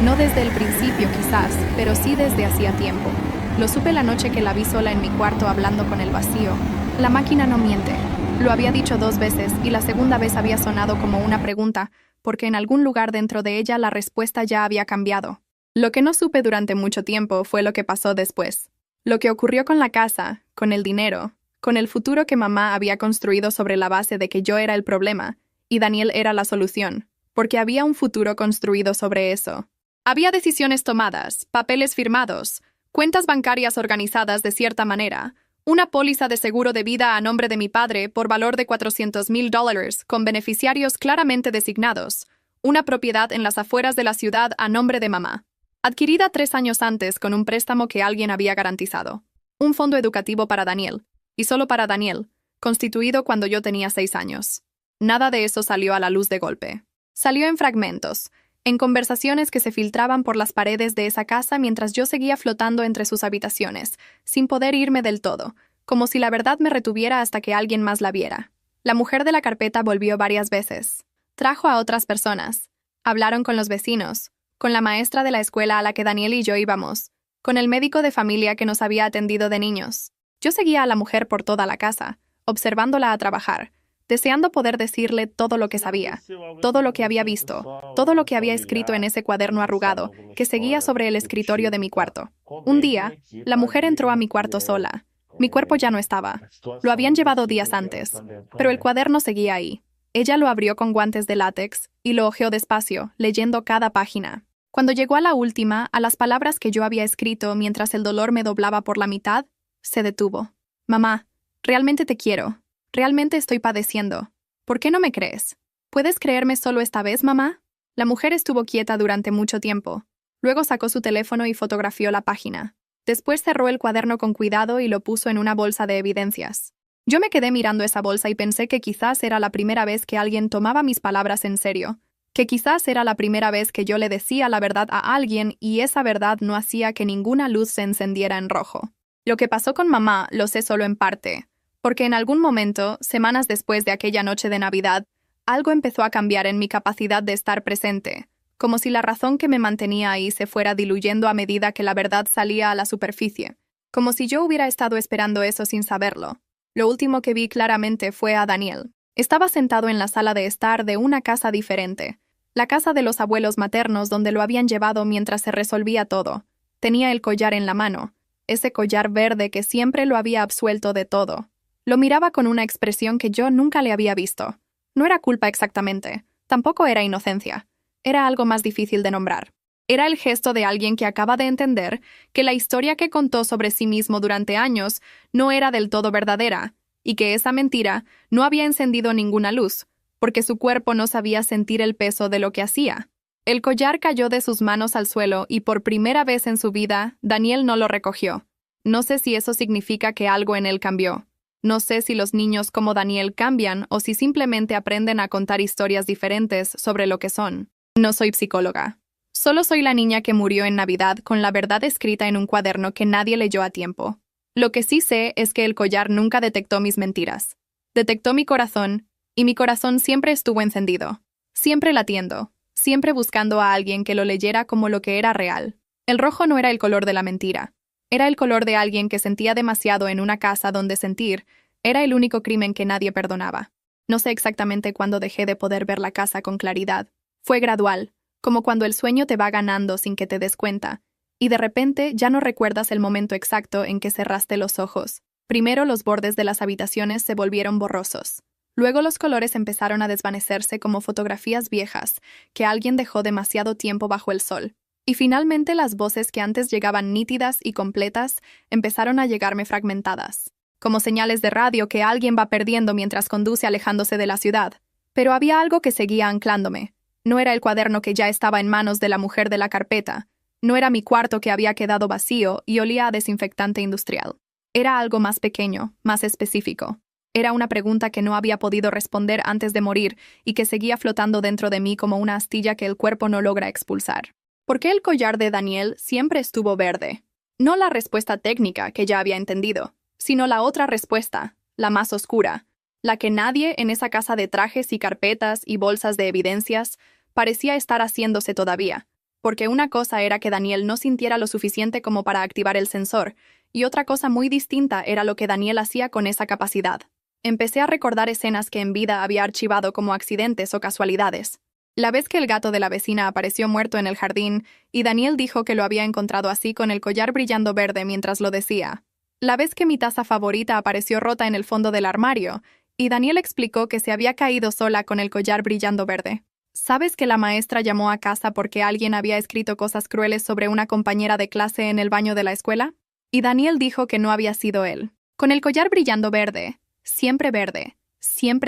No desde el principio quizás, pero sí desde hacía tiempo. Lo supe la noche que la vi sola en mi cuarto hablando con el vacío. La máquina no miente. Lo había dicho 2 veces y la segunda vez había sonado como una pregunta, porque en algún lugar dentro de ella la respuesta ya había cambiado. Lo que no supe durante mucho tiempo fue lo que pasó después. Lo que ocurrió con la casa, con el dinero, con el futuro que mamá había construido sobre la base de que yo era el problema y Daniel era la solución, porque había un futuro construido sobre eso. Había decisiones tomadas, papeles firmados, cuentas bancarias organizadas de cierta manera, una póliza de seguro de vida a nombre de mi padre por valor de $400,000 con beneficiarios claramente designados, una propiedad en las afueras de la ciudad a nombre de mamá, adquirida 3 años antes con un préstamo que alguien había garantizado, un fondo educativo para Daniel, y solo para Daniel, constituido cuando yo tenía 6 años. Nada de eso salió a la luz de golpe. Salió en fragmentos, en conversaciones que se filtraban por las paredes de esa casa mientras yo seguía flotando entre sus habitaciones, sin poder irme del todo, como si la verdad me retuviera hasta que alguien más la viera. La mujer de la carpeta volvió varias veces. Trajo a otras personas. Hablaron con los vecinos, con la maestra de la escuela a la que Daniel y yo íbamos, con el médico de familia que nos había atendido de niños. Yo seguía a la mujer por toda la casa, observándola a trabajar, deseando poder decirle todo lo que sabía, todo lo que había visto, todo lo que había escrito en ese cuaderno arrugado que seguía sobre el escritorio de mi cuarto. Un día, la mujer entró a mi cuarto sola. Mi cuerpo ya no estaba. Lo habían llevado días antes, pero el cuaderno seguía ahí. Ella lo abrió con guantes de látex y lo hojeó despacio, leyendo cada página. Cuando llegó a la última, a las palabras que yo había escrito mientras el dolor me doblaba por la mitad, se detuvo. Mamá, realmente te quiero. Realmente estoy padeciendo. ¿Por qué no me crees? ¿Puedes creerme solo esta vez, mamá? La mujer estuvo quieta durante mucho tiempo. Luego sacó su teléfono y fotografió la página. Después cerró el cuaderno con cuidado y lo puso en una bolsa de evidencias. Yo me quedé mirando esa bolsa y pensé que quizás era la primera vez que alguien tomaba mis palabras en serio, que quizás era la primera vez que yo le decía la verdad a alguien y esa verdad no hacía que ninguna luz se encendiera en rojo. Lo que pasó con mamá lo sé solo en parte, porque en algún momento, semanas después de aquella noche de Navidad, algo empezó a cambiar en mi capacidad de estar presente, como si la razón que me mantenía ahí se fuera diluyendo a medida que la verdad salía a la superficie, como si yo hubiera estado esperando eso sin saberlo. Lo último que vi claramente fue a Daniel. Estaba sentado en la sala de estar de una casa diferente, la casa de los abuelos maternos donde lo habían llevado mientras se resolvía todo. Tenía el collar en la mano, ese collar verde que siempre lo había absuelto de todo. Lo miraba con una expresión que yo nunca le había visto. No era culpa exactamente, tampoco era inocencia. Era algo más difícil de nombrar. Era el gesto de alguien que acaba de entender que la historia que contó sobre sí mismo durante años no era del todo verdadera, y que esa mentira no había encendido ninguna luz, porque su cuerpo no sabía sentir el peso de lo que hacía. El collar cayó de sus manos al suelo y por primera vez en su vida, Daniel no lo recogió. No sé si eso significa que algo en él cambió. No sé si los niños como Daniel cambian o si simplemente aprenden a contar historias diferentes sobre lo que son. No soy psicóloga. Solo soy la niña que murió en Navidad con la verdad escrita en un cuaderno que nadie leyó a tiempo. Lo que sí sé es que el collar nunca detectó mis mentiras. Detectó mi corazón, y mi corazón siempre estuvo encendido. Siempre latiendo, siempre buscando a alguien que lo leyera como lo que era real. El rojo no era el color de la mentira. Era el color de alguien que sentía demasiado en una casa donde sentir era el único crimen que nadie perdonaba. No sé exactamente cuándo dejé de poder ver la casa con claridad. Fue gradual, como cuando el sueño te va ganando sin que te des cuenta, y de repente ya no recuerdas el momento exacto en que cerraste los ojos. Primero los bordes de las habitaciones se volvieron borrosos. Luego los colores empezaron a desvanecerse como fotografías viejas que alguien dejó demasiado tiempo bajo el sol. Y finalmente las voces que antes llegaban nítidas y completas empezaron a llegarme fragmentadas, como señales de radio que alguien va perdiendo mientras conduce alejándose de la ciudad. Pero había algo que seguía anclándome. No era el cuaderno que ya estaba en manos de la mujer de la carpeta. No era mi cuarto que había quedado vacío y olía a desinfectante industrial. Era algo más pequeño, más específico. Era una pregunta que no había podido responder antes de morir y que seguía flotando dentro de mí como una astilla que el cuerpo no logra expulsar. ¿Por qué el collar de Daniel siempre estuvo verde? No la respuesta técnica que ya había entendido, sino la otra respuesta, la más oscura, la que nadie en esa casa de trajes y carpetas y bolsas de evidencias parecía estar haciéndose todavía, porque una cosa era que Daniel no sintiera lo suficiente como para activar el sensor, y otra cosa muy distinta era lo que Daniel hacía con esa capacidad. Empecé a recordar escenas que en vida había archivado como accidentes o casualidades. La vez que el gato de la vecina apareció muerto en el jardín, y Daniel dijo que lo había encontrado así con el collar brillando verde mientras lo decía. La vez que mi taza favorita apareció rota en el fondo del armario, y Daniel explicó que se había caído sola con el collar brillando verde. ¿Sabes que la maestra llamó a casa porque alguien había escrito cosas crueles sobre una compañera de clase en el baño de la escuela? Y Daniel dijo que no había sido él. Con el collar brillando verde, siempre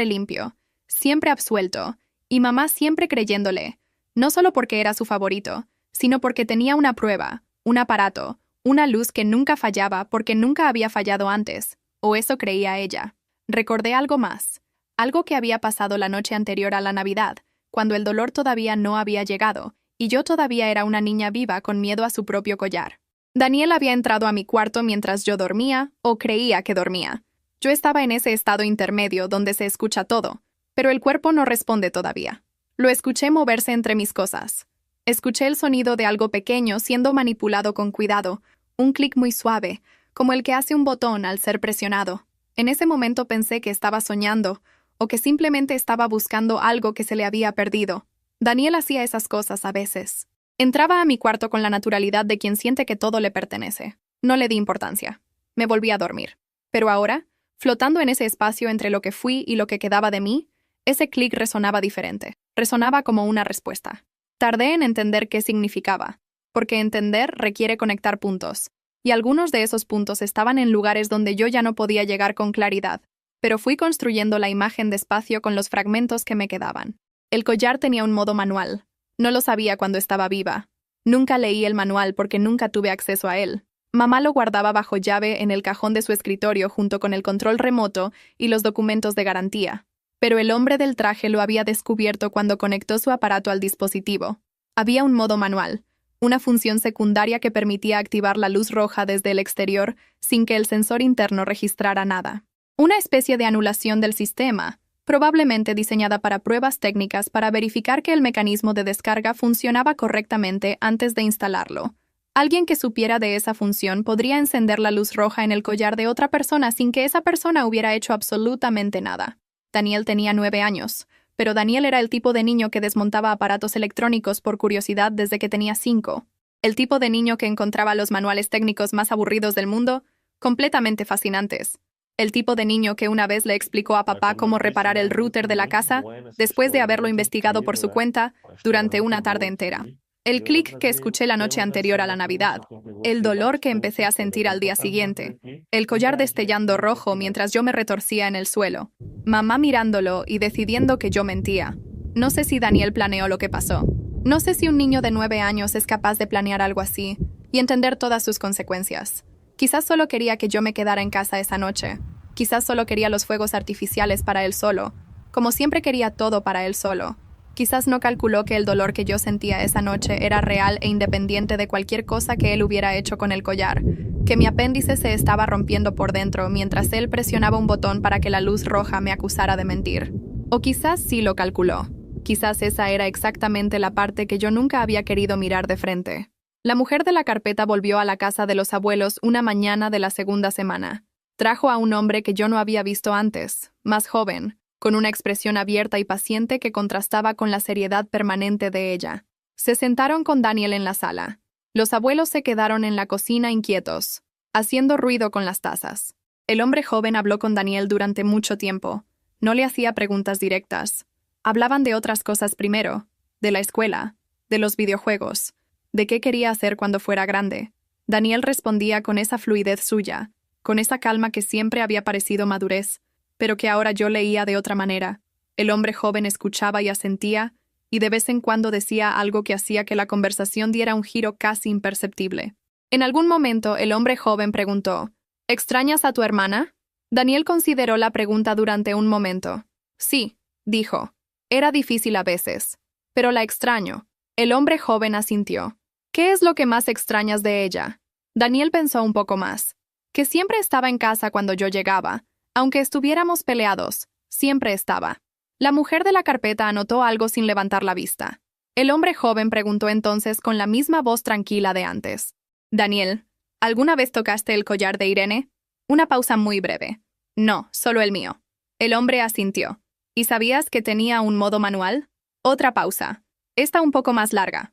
limpio, siempre absuelto, y mamá siempre creyéndole, no solo porque era su favorito, sino porque tenía una prueba, un aparato, una luz que nunca fallaba porque nunca había fallado antes, o eso creía ella. Recordé algo más, algo que había pasado la noche anterior a la Navidad, cuando el dolor todavía no había llegado, y yo todavía era una niña viva con miedo a su propio collar. Daniel había entrado a mi cuarto mientras yo dormía, o creía que dormía. Yo estaba en ese estado intermedio donde se escucha todo, pero el cuerpo no responde todavía. Lo escuché moverse entre mis cosas. Escuché el sonido de algo pequeño siendo manipulado con cuidado, un clic muy suave, como el que hace un botón al ser presionado. En ese momento pensé que estaba soñando, o que simplemente estaba buscando algo que se le había perdido. Daniel hacía esas cosas a veces. Entraba a mi cuarto con la naturalidad de quien siente que todo le pertenece. No le di importancia. Me volví a dormir. Pero ahora, flotando en ese espacio entre lo que fui y lo que quedaba de mí, ese clic resonaba diferente. Resonaba como una respuesta. Tardé en entender qué significaba, porque entender requiere conectar puntos, y algunos de esos puntos estaban en lugares donde yo ya no podía llegar con claridad, pero fui construyendo la imagen despacio con los fragmentos que me quedaban. El collar tenía un modo manual. No lo sabía cuando estaba viva. Nunca leí el manual porque nunca tuve acceso a él. Mamá lo guardaba bajo llave en el cajón de su escritorio junto con el control remoto y los documentos de garantía. Pero el hombre del traje lo había descubierto cuando conectó su aparato al dispositivo. Había un modo manual, una función secundaria que permitía activar la luz roja desde el exterior sin que el sensor interno registrara nada. Una especie de anulación del sistema, probablemente diseñada para pruebas técnicas para verificar que el mecanismo de descarga funcionaba correctamente antes de instalarlo. Alguien que supiera de esa función podría encender la luz roja en el collar de otra persona sin que esa persona hubiera hecho absolutamente nada. Daniel tenía 9 años, pero Daniel era el tipo de niño que desmontaba aparatos electrónicos por curiosidad desde que tenía 5. El tipo de niño que encontraba los manuales técnicos más aburridos del mundo, completamente fascinantes. El tipo de niño que una vez le explicó a papá cómo reparar el router de la casa, después de haberlo investigado por su cuenta, durante una tarde entera. El clic que escuché la noche anterior a la Navidad, el dolor que empecé a sentir al día siguiente, el collar destellando rojo mientras yo me retorcía en el suelo, mamá mirándolo y decidiendo que yo mentía. No sé si Daniel planeó lo que pasó. No sé si un niño de 9 años es capaz de planear algo así y entender todas sus consecuencias. Quizás solo quería que yo me quedara en casa esa noche. Quizás solo quería los fuegos artificiales para él solo, como siempre quería todo para él solo. Quizás no calculó que el dolor que yo sentía esa noche era real e independiente de cualquier cosa que él hubiera hecho con el collar, que mi apéndice se estaba rompiendo por dentro mientras él presionaba un botón para que la luz roja me acusara de mentir. O quizás sí lo calculó. Quizás esa era exactamente la parte que yo nunca había querido mirar de frente. La mujer de la carpeta volvió a la casa de los abuelos una mañana de la segunda semana. Trajo a un hombre que yo no había visto antes, más joven, con una expresión abierta y paciente que contrastaba con la seriedad permanente de ella. Se sentaron con Daniel en la sala. Los abuelos se quedaron en la cocina inquietos, haciendo ruido con las tazas. El hombre joven habló con Daniel durante mucho tiempo. No le hacía preguntas directas. Hablaban de otras cosas primero, de la escuela, de los videojuegos, de qué quería hacer cuando fuera grande. Daniel respondía con esa fluidez suya, con esa calma que siempre había parecido madurez, pero que ahora yo leía de otra manera. El hombre joven escuchaba y asentía, y de vez en cuando decía algo que hacía que la conversación diera un giro casi imperceptible. En algún momento el hombre joven preguntó, ¿extrañas a tu hermana? Daniel consideró la pregunta durante un momento. Sí, dijo. Era difícil a veces, pero la extraño. El hombre joven asintió. ¿Qué es lo que más extrañas de ella? Daniel pensó un poco más. Que siempre estaba en casa cuando yo llegaba. Aunque estuviéramos peleados, siempre estaba. La mujer de la carpeta anotó algo sin levantar la vista. El hombre joven preguntó entonces con la misma voz tranquila de antes. Daniel, ¿alguna vez tocaste el collar de Irene? Una pausa muy breve. No, solo el mío. El hombre asintió. ¿Y sabías que tenía un modo manual? Otra pausa. Esta un poco más larga.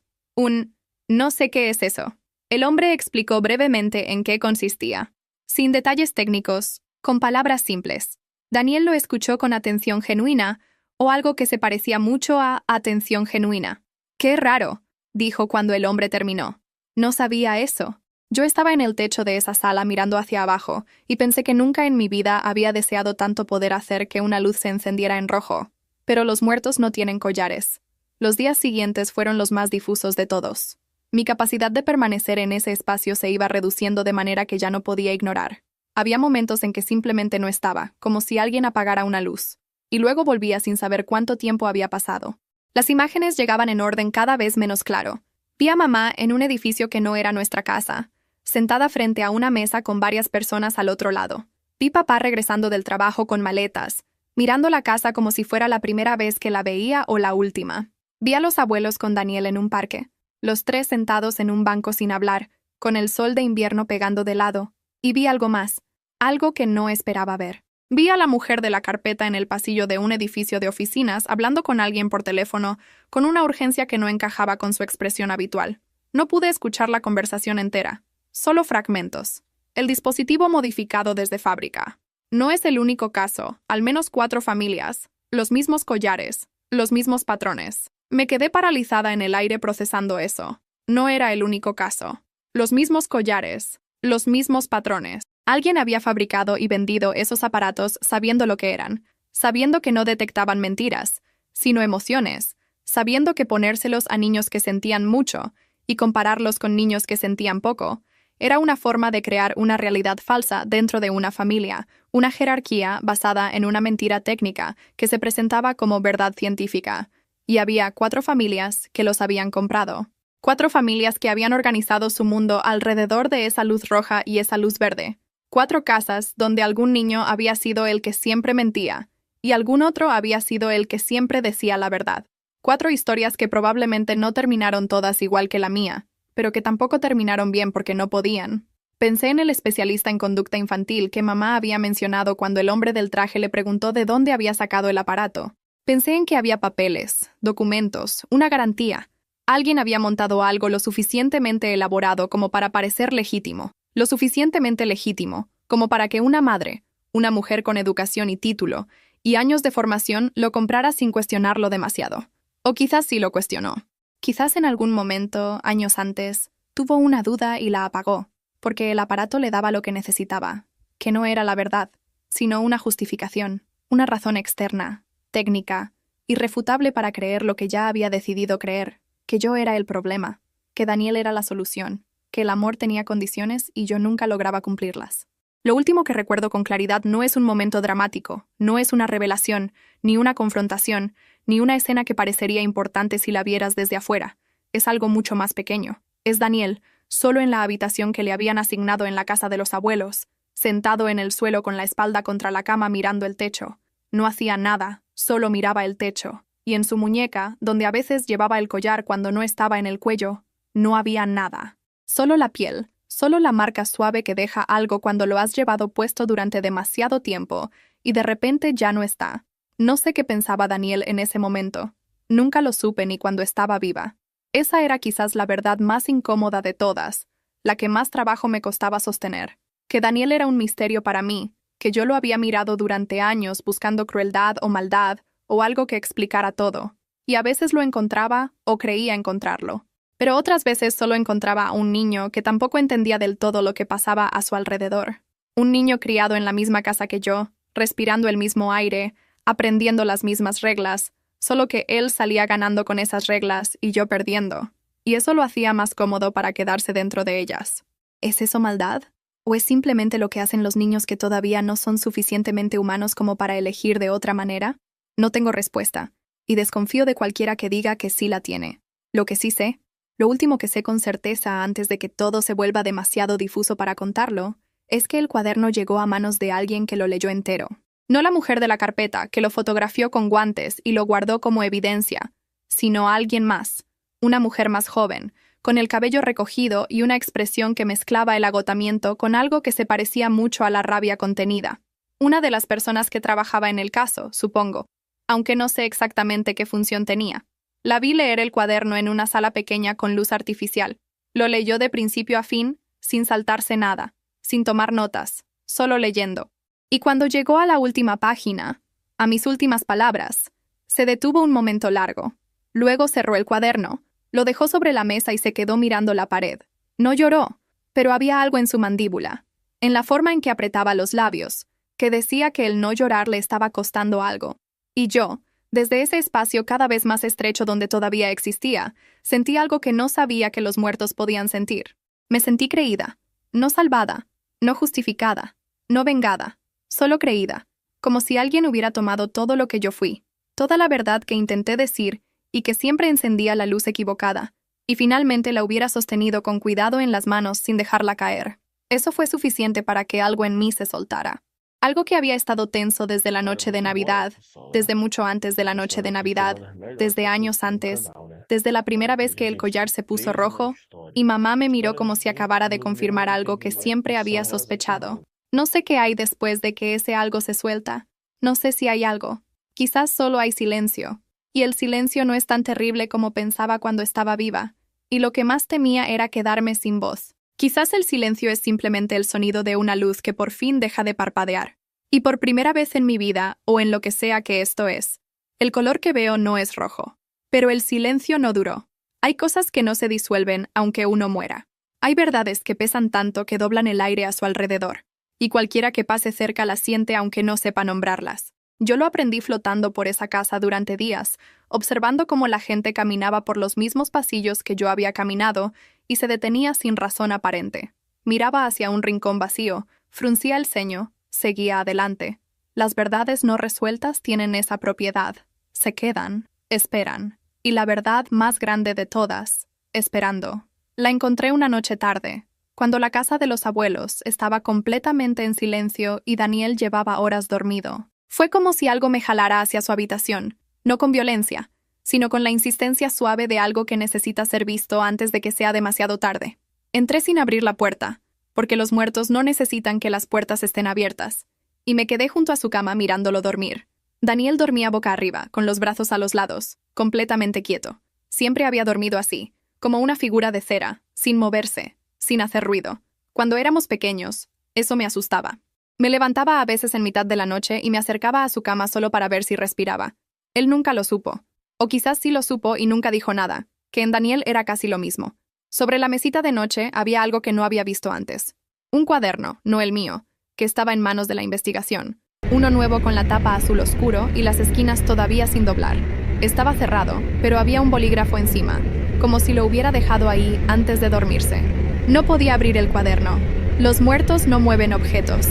No sé qué es eso. El hombre explicó brevemente en qué consistía. Sin detalles técnicos, con palabras simples. Daniel lo escuchó con atención genuina, o algo que se parecía mucho a atención genuina. ¡Qué raro!, dijo cuando el hombre terminó. No sabía eso. Yo estaba en el techo de esa sala mirando hacia abajo, y pensé que nunca en mi vida había deseado tanto poder hacer que una luz se encendiera en rojo. Pero los muertos no tienen collares. Los días siguientes fueron los más difusos de todos. Mi capacidad de permanecer en ese espacio se iba reduciendo de manera que ya no podía ignorar. Había momentos en que simplemente no estaba, como si alguien apagara una luz. Y luego volvía sin saber cuánto tiempo había pasado. Las imágenes llegaban en orden cada vez menos claro. Vi a mamá en un edificio que no era nuestra casa, sentada frente a una mesa con varias personas al otro lado. Vi papá regresando del trabajo con maletas, mirando la casa como si fuera la primera vez que la veía o la última. Vi a los abuelos con Daniel en un parque, los tres sentados en un banco sin hablar, con el sol de invierno pegando de lado. Y vi algo más, algo que no esperaba ver. Vi a la mujer de la carpeta en el pasillo de un edificio de oficinas hablando con alguien por teléfono, con una urgencia que no encajaba con su expresión habitual. No pude escuchar la conversación entera, solo fragmentos. El dispositivo modificado desde fábrica. No es el único caso, al menos 4 familias, los mismos collares, los mismos patrones. Me quedé paralizada en el aire procesando eso. No era el único caso. Los mismos collares, los mismos patrones. Alguien había fabricado y vendido esos aparatos sabiendo lo que eran, sabiendo que no detectaban mentiras, sino emociones, sabiendo que ponérselos a niños que sentían mucho y compararlos con niños que sentían poco, era una forma de crear una realidad falsa dentro de una familia, una jerarquía basada en una mentira técnica que se presentaba como verdad científica. Y había 4 familias que los habían comprado. 4 familias que habían organizado su mundo alrededor de esa luz roja y esa luz verde. 4 casas donde algún niño había sido el que siempre mentía, y algún otro había sido el que siempre decía la verdad. 4 historias que probablemente no terminaron todas igual que la mía, pero que tampoco terminaron bien porque no podían. Pensé en el especialista en conducta infantil que mamá había mencionado cuando el hombre del traje le preguntó de dónde había sacado el aparato. Pensé en que había papeles, documentos, una garantía. Alguien había montado algo lo suficientemente elaborado como para parecer legítimo, lo suficientemente legítimo como para que una madre, una mujer con educación y título, y años de formación lo comprara sin cuestionarlo demasiado. O quizás sí lo cuestionó. Quizás en algún momento, años antes, tuvo una duda y la apagó, porque el aparato le daba lo que necesitaba, que no era la verdad, sino una justificación, una razón externa, técnica, irrefutable para creer lo que ya había decidido creer, que yo era el problema, que Daniel era la solución, que el amor tenía condiciones y yo nunca lograba cumplirlas. Lo último que recuerdo con claridad no es un momento dramático, no es una revelación, ni una confrontación, ni una escena que parecería importante si la vieras desde afuera. Es algo mucho más pequeño. Es Daniel, solo en la habitación que le habían asignado en la casa de los abuelos, sentado en el suelo con la espalda contra la cama mirando el techo. No hacía nada, solo miraba el techo. Y en su muñeca, donde a veces llevaba el collar cuando no estaba en el cuello, no había nada. Solo la piel, solo la marca suave que deja algo cuando lo has llevado puesto durante demasiado tiempo y de repente ya no está. No sé qué pensaba Daniel en ese momento. Nunca lo supe ni cuando estaba viva. Esa era quizás la verdad más incómoda de todas, la que más trabajo me costaba sostener. Que Daniel era un misterio para mí, que yo lo había mirado durante años buscando crueldad o maldad o algo que explicara todo. Y a veces lo encontraba o creía encontrarlo. Pero otras veces solo encontraba a un niño que tampoco entendía del todo lo que pasaba a su alrededor. Un niño criado en la misma casa que yo, respirando el mismo aire, aprendiendo las mismas reglas, solo que él salía ganando con esas reglas y yo perdiendo. Y eso lo hacía más cómodo para quedarse dentro de ellas. ¿Es eso maldad? ¿O es simplemente lo que hacen los niños que todavía no son suficientemente humanos como para elegir de otra manera? No tengo respuesta, y desconfío de cualquiera que diga que sí la tiene. Lo que sí sé, lo último que sé con certeza antes de que todo se vuelva demasiado difuso para contarlo, es que el cuaderno llegó a manos de alguien que lo leyó entero. No la mujer de la carpeta, que lo fotografió con guantes y lo guardó como evidencia, sino alguien más, una mujer más joven, con el cabello recogido y una expresión que mezclaba el agotamiento con algo que se parecía mucho a la rabia contenida. Una de las personas que trabajaba en el caso, supongo, aunque no sé exactamente qué función tenía. La vi leer el cuaderno en una sala pequeña con luz artificial. Lo leyó de principio a fin, sin saltarse nada, sin tomar notas, solo leyendo. Y cuando llegó a la última página, a mis últimas palabras, se detuvo un momento largo. Luego cerró el cuaderno, lo dejó sobre la mesa y se quedó mirando la pared. No lloró, pero había algo en su mandíbula, en la forma en que apretaba los labios, que decía que el no llorar le estaba costando algo. Y yo, desde ese espacio cada vez más estrecho donde todavía existía, sentí algo que no sabía que los muertos podían sentir. Me sentí creída, no salvada, no justificada, no vengada, solo creída, como si alguien hubiera tomado todo lo que yo fui, toda la verdad que intenté decir y que siempre encendía la luz equivocada, y finalmente la hubiera sostenido con cuidado en las manos sin dejarla caer. Eso fue suficiente para que algo en mí se soltara. Algo que había estado tenso desde la noche de Navidad, desde mucho antes de la noche de Navidad, desde años antes, desde la primera vez que el collar se puso rojo, y mamá me miró como si acabara de confirmar algo que siempre había sospechado. No sé qué hay después de que ese algo se suelta. No sé si hay algo. Quizás solo hay silencio. Y el silencio no es tan terrible como pensaba cuando estaba viva. Y lo que más temía era quedarme sin voz. Quizás el silencio es simplemente el sonido de una luz que por fin deja de parpadear. Y por primera vez en mi vida, o en lo que sea que esto es, el color que veo no es rojo. Pero el silencio no duró. Hay cosas que no se disuelven aunque uno muera. Hay verdades que pesan tanto que doblan el aire a su alrededor. Y cualquiera que pase cerca las siente aunque no sepa nombrarlas. Yo lo aprendí flotando por esa casa durante días, observando cómo la gente caminaba por los mismos pasillos que yo había caminado y se detenía sin razón aparente. Miraba hacia un rincón vacío, fruncía el ceño, seguía adelante. Las verdades no resueltas tienen esa propiedad. Se quedan, esperan. Y la verdad más grande de todas, esperando. La encontré una noche tarde, cuando la casa de los abuelos estaba completamente en silencio y Daniel llevaba horas dormido. Fue como si algo me jalara hacia su habitación, no con violencia, sino con la insistencia suave de algo que necesita ser visto antes de que sea demasiado tarde. Entré sin abrir la puerta, porque los muertos no necesitan que las puertas estén abiertas, y me quedé junto a su cama mirándolo dormir. Daniel dormía boca arriba, con los brazos a los lados, completamente quieto. Siempre había dormido así, como una figura de cera, sin moverse, sin hacer ruido. Cuando éramos pequeños, eso me asustaba. Me levantaba a veces en mitad de la noche y me acercaba a su cama solo para ver si respiraba. Él nunca lo supo. O quizás sí lo supo y nunca dijo nada, que en Daniel era casi lo mismo. Sobre la mesita de noche había algo que no había visto antes. Un cuaderno, no el mío, que estaba en manos de la investigación. Uno nuevo con la tapa azul oscuro y las esquinas todavía sin doblar. Estaba cerrado, pero había un bolígrafo encima, como si lo hubiera dejado ahí antes de dormirse. No podía abrir el cuaderno. Los muertos no mueven objetos.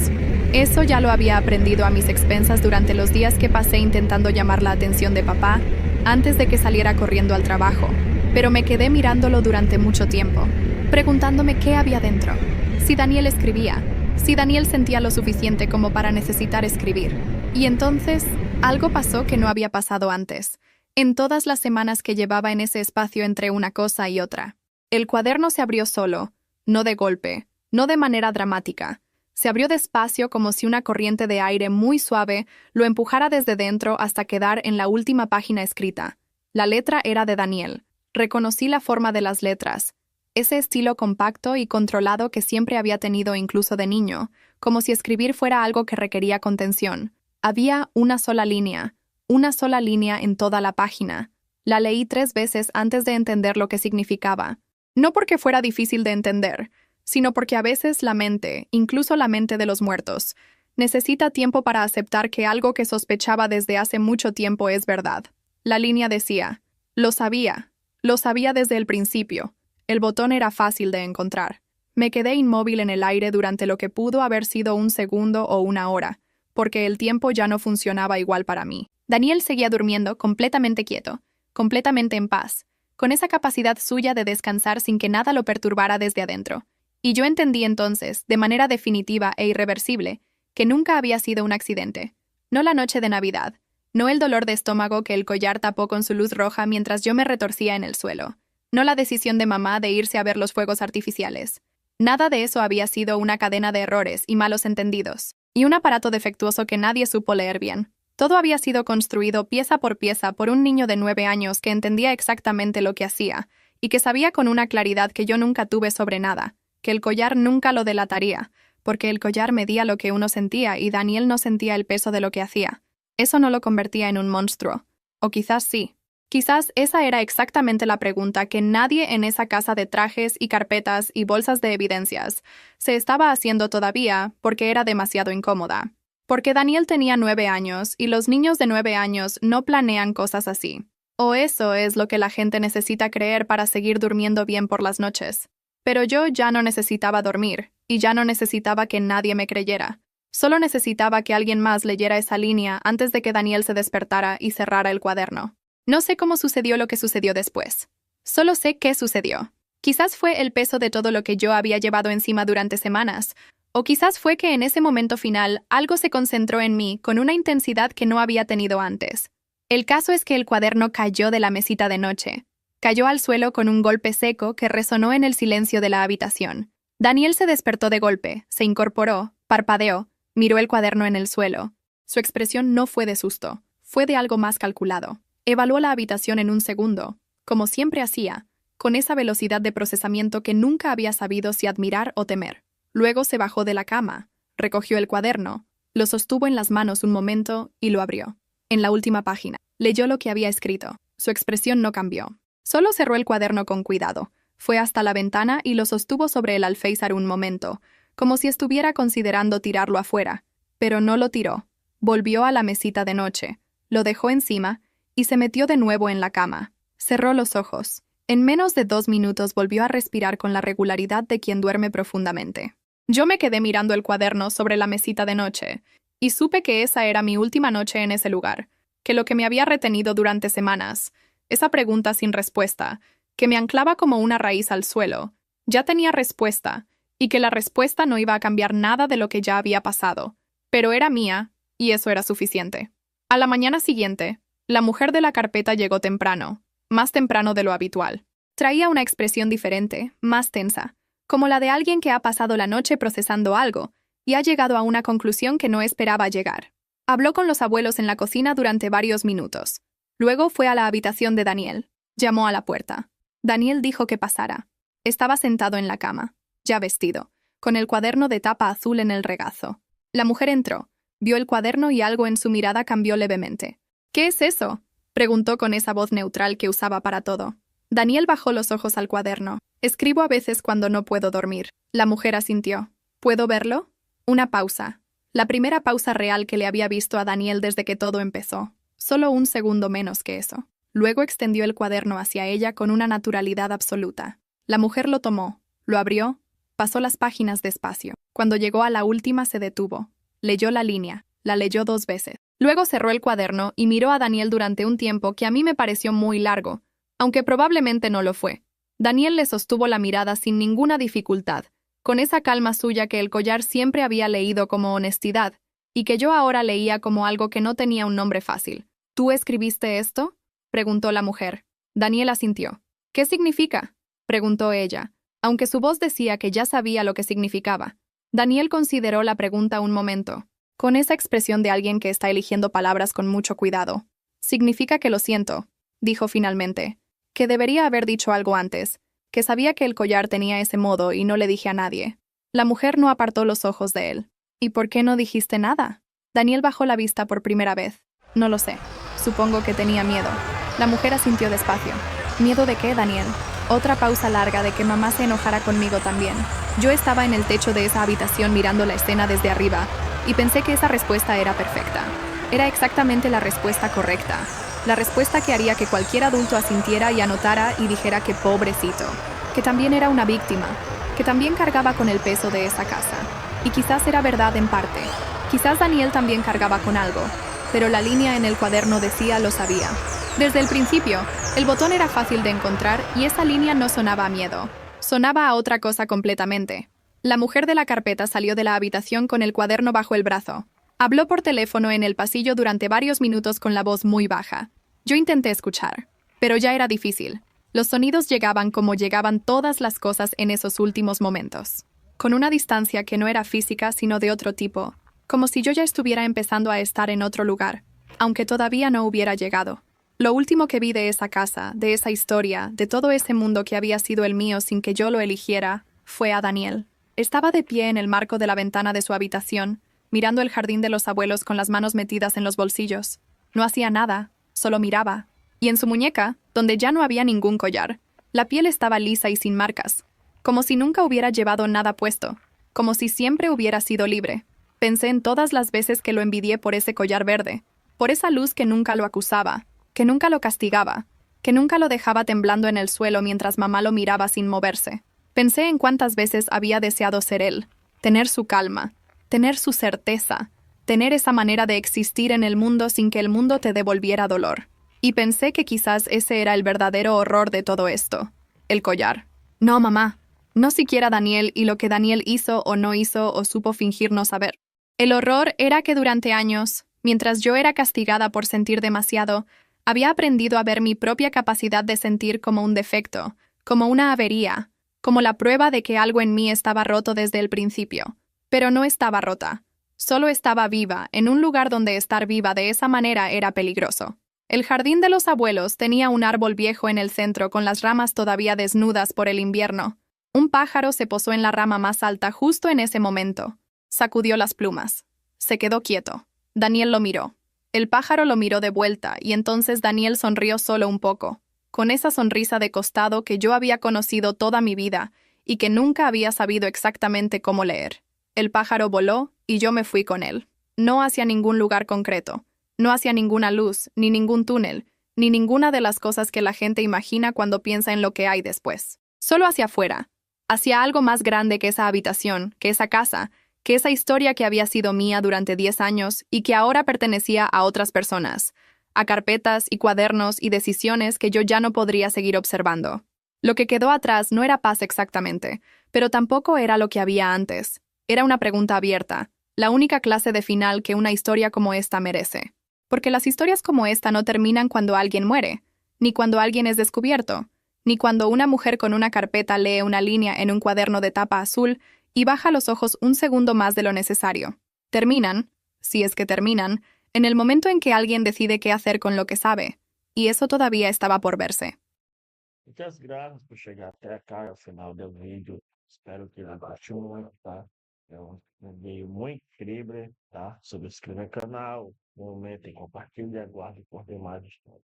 Eso ya lo había aprendido a mis expensas durante los días que pasé intentando llamar la atención de papá antes de que saliera corriendo al trabajo, pero me quedé mirándolo durante mucho tiempo, preguntándome qué había dentro. Si Daniel escribía, si Daniel sentía lo suficiente como para necesitar escribir. Y entonces, algo pasó que no había pasado antes, en todas las semanas que llevaba en ese espacio entre una cosa y otra. El cuaderno se abrió solo, no de golpe, no de manera dramática. Se abrió despacio como si una corriente de aire muy suave lo empujara desde dentro hasta quedar en la última página escrita. La letra era de Daniel. Reconocí la forma de las letras, ese estilo compacto y controlado que siempre había tenido incluso de niño, como si escribir fuera algo que requería contención. Había una sola línea en toda la página. La leí 3 veces antes de entender lo que significaba. No porque fuera difícil de entender, sino porque a veces la mente, incluso la mente de los muertos, necesita tiempo para aceptar que algo que sospechaba desde hace mucho tiempo es verdad. La línea decía, lo sabía desde el principio. El botón era fácil de encontrar. Me quedé inmóvil en el aire durante lo que pudo haber sido un segundo o una hora, porque el tiempo ya no funcionaba igual para mí. Daniel seguía durmiendo completamente quieto, completamente en paz, con esa capacidad suya de descansar sin que nada lo perturbara desde adentro. Y yo entendí entonces, de manera definitiva e irreversible, que nunca había sido un accidente. No la noche de Navidad, no el dolor de estómago que el collar tapó con su luz roja mientras yo me retorcía en el suelo, no la decisión de mamá de irse a ver los fuegos artificiales. Nada de eso había sido una cadena de errores y malos entendidos, y un aparato defectuoso que nadie supo leer bien. Todo había sido construido pieza por pieza por un niño de 9 años que entendía exactamente lo que hacía, y que sabía con una claridad que yo nunca tuve sobre nada, que el collar nunca lo delataría, porque el collar medía lo que uno sentía y Daniel no sentía el peso de lo que hacía. Eso no lo convertía en un monstruo. O quizás sí. Quizás esa era exactamente la pregunta que nadie en esa casa de trajes y carpetas y bolsas de evidencias se estaba haciendo todavía porque era demasiado incómoda. Porque Daniel tenía 9 años y los niños de 9 años no planean cosas así. O eso es lo que la gente necesita creer para seguir durmiendo bien por las noches. Pero yo ya no necesitaba dormir, y ya no necesitaba que nadie me creyera. Solo necesitaba que alguien más leyera esa línea antes de que Daniel se despertara y cerrara el cuaderno. No sé cómo sucedió lo que sucedió después. Solo sé qué sucedió. Quizás fue el peso de todo lo que yo había llevado encima durante semanas, o quizás fue que en ese momento final algo se concentró en mí con una intensidad que no había tenido antes. El caso es que el cuaderno cayó de la mesita de noche. Cayó al suelo con un golpe seco que resonó en el silencio de la habitación. Daniel se despertó de golpe, se incorporó, parpadeó, miró el cuaderno en el suelo. Su expresión no fue de susto, fue de algo más calculado. Evaluó la habitación en un segundo, como siempre hacía, con esa velocidad de procesamiento que nunca había sabido si admirar o temer. Luego se bajó de la cama, recogió el cuaderno, lo sostuvo en las manos un momento y lo abrió. En la última página, leyó lo que había escrito. Su expresión no cambió. Solo cerró el cuaderno con cuidado, fue hasta la ventana y lo sostuvo sobre el alféizar un momento, como si estuviera considerando tirarlo afuera, pero no lo tiró. Volvió a la mesita de noche, lo dejó encima y se metió de nuevo en la cama. Cerró los ojos. En menos de 2 minutos volvió a respirar con la regularidad de quien duerme profundamente. Yo me quedé mirando el cuaderno sobre la mesita de noche, y supe que esa era mi última noche en ese lugar, que lo que me había retenido durante semanas, esa pregunta sin respuesta, que me anclaba como una raíz al suelo, ya tenía respuesta, y que la respuesta no iba a cambiar nada de lo que ya había pasado, pero era mía, y eso era suficiente. A la mañana siguiente, la mujer de la carpeta llegó temprano, más temprano de lo habitual. Traía una expresión diferente, más tensa, como la de alguien que ha pasado la noche procesando algo y ha llegado a una conclusión que no esperaba llegar. Habló con los abuelos en la cocina durante varios minutos. Luego fue a la habitación de Daniel. Llamó a la puerta. Daniel dijo que pasara. Estaba sentado en la cama, ya vestido, con el cuaderno de tapa azul en el regazo. La mujer entró, vio el cuaderno y algo en su mirada cambió levemente. ¿Qué es eso?, preguntó con esa voz neutral que usaba para todo. Daniel bajó los ojos al cuaderno. Escribo a veces cuando no puedo dormir. La mujer asintió. ¿Puedo verlo? Una pausa. La primera pausa real que le había visto a Daniel desde que todo empezó. Solo un segundo menos que eso. Luego extendió el cuaderno hacia ella con una naturalidad absoluta. La mujer lo tomó, lo abrió Pasó las páginas despacio. Cuando llegó a la última se detuvo. Leyó la línea. La leyó 2 veces. Luego cerró el cuaderno y miró a Daniel durante un tiempo que a mí me pareció muy largo, aunque probablemente no lo fue. Daniel le sostuvo la mirada sin ninguna dificultad, con esa calma suya que el collar siempre había leído como honestidad, y que yo ahora leía como algo que no tenía un nombre fácil. ¿Tú escribiste esto?, preguntó la mujer. Daniel asintió. ¿Qué significa?, preguntó ella, aunque su voz decía que ya sabía lo que significaba. Daniel consideró la pregunta un momento, con esa expresión de alguien que está eligiendo palabras con mucho cuidado. Significa que lo siento, dijo finalmente, que debería haber dicho algo antes, que sabía que el collar tenía ese modo y no le dije a nadie. La mujer no apartó los ojos de él. ¿Y por qué no dijiste nada? Daniel bajó la vista por primera vez. No lo sé. Supongo que tenía miedo. La mujer asintió despacio. ¿Miedo de qué, Daniel? Otra pausa larga de que mamá se enojara conmigo también. Yo estaba en el techo de esa habitación mirando la escena desde arriba, y pensé que esa respuesta era perfecta. Era exactamente la respuesta correcta. La respuesta que haría que cualquier adulto asintiera y anotara y dijera que pobrecito, que también era una víctima, que también cargaba con el peso de esa casa. Y quizás era verdad en parte. Quizás Daniel también cargaba con algo, pero la línea en el cuaderno decía lo sabía. Desde el principio, el botón era fácil de encontrar y esa línea no sonaba a miedo. Sonaba a otra cosa completamente. La mujer de la carpeta salió de la habitación con el cuaderno bajo el brazo. Habló por teléfono en el pasillo durante varios minutos con la voz muy baja. Yo intenté escuchar, pero ya era difícil. Los sonidos llegaban como llegaban todas las cosas en esos últimos momentos, con una distancia que no era física sino de otro tipo, como si yo ya estuviera empezando a estar en otro lugar, aunque todavía no hubiera llegado. Lo último que vi de esa casa, de esa historia, de todo ese mundo que había sido el mío sin que yo lo eligiera, fue a Daniel. Estaba de pie en el marco de la ventana de su habitación, mirando el jardín de los abuelos con las manos metidas en los bolsillos. No hacía nada, solo miraba. Y en su muñeca, donde ya no había ningún collar, la piel estaba lisa y sin marcas, como si nunca hubiera llevado nada puesto, como si siempre hubiera sido libre. Pensé en todas las veces que lo envidié por ese collar verde, por esa luz que nunca lo acusaba, que nunca lo castigaba, que nunca lo dejaba temblando en el suelo mientras mamá lo miraba sin moverse. Pensé en cuántas veces había deseado ser él, tener su calma, tener su certeza, tener esa manera de existir en el mundo sin que el mundo te devolviera dolor. Y pensé que quizás ese era el verdadero horror de todo esto, el collar. No, mamá, no siquiera Daniel y lo que Daniel hizo o no hizo o supo fingir no saber. El horror era que durante años, mientras yo era castigada por sentir demasiado, había aprendido a ver mi propia capacidad de sentir como un defecto, como una avería, como la prueba de que algo en mí estaba roto desde el principio. Pero no estaba rota. Solo estaba viva, en un lugar donde estar viva de esa manera era peligroso. El jardín de los abuelos tenía un árbol viejo en el centro con las ramas todavía desnudas por el invierno. Un pájaro se posó en la rama más alta justo en ese momento. Sacudió las plumas. Se quedó quieto. Daniel lo miró. El pájaro lo miró de vuelta y entonces Daniel sonrió solo un poco, con esa sonrisa de costado que yo había conocido toda mi vida y que nunca había sabido exactamente cómo leer. El pájaro voló y yo me fui con él. No hacia ningún lugar concreto, no hacia ninguna luz, ni ningún túnel, ni ninguna de las cosas que la gente imagina cuando piensa en lo que hay después. Solo hacia afuera, hacia algo más grande que esa habitación, que esa casa, que esa historia que había sido mía durante 10 años y que ahora pertenecía a otras personas, a carpetas y cuadernos y decisiones que yo ya no podría seguir observando. Lo que quedó atrás no era paz exactamente, pero tampoco era lo que había antes. Era una pregunta abierta, la única clase de final que una historia como esta merece. Porque las historias como esta no terminan cuando alguien muere, ni cuando alguien es descubierto, ni cuando una mujer con una carpeta lee una línea en un cuaderno de tapa azul y baja los ojos un segundo más de lo necesario. Terminan, si es que terminan, en el momento en que alguien decide qué hacer con lo que sabe, y eso todavía estaba por verse. Muchas gracias por chegar até acá ao final do vídeo. Espero que ele goste muito, tá? É um vídeo muito incrível, tá? Subscreva o canal, comentem, compartilhem e aguardem por demais histórias.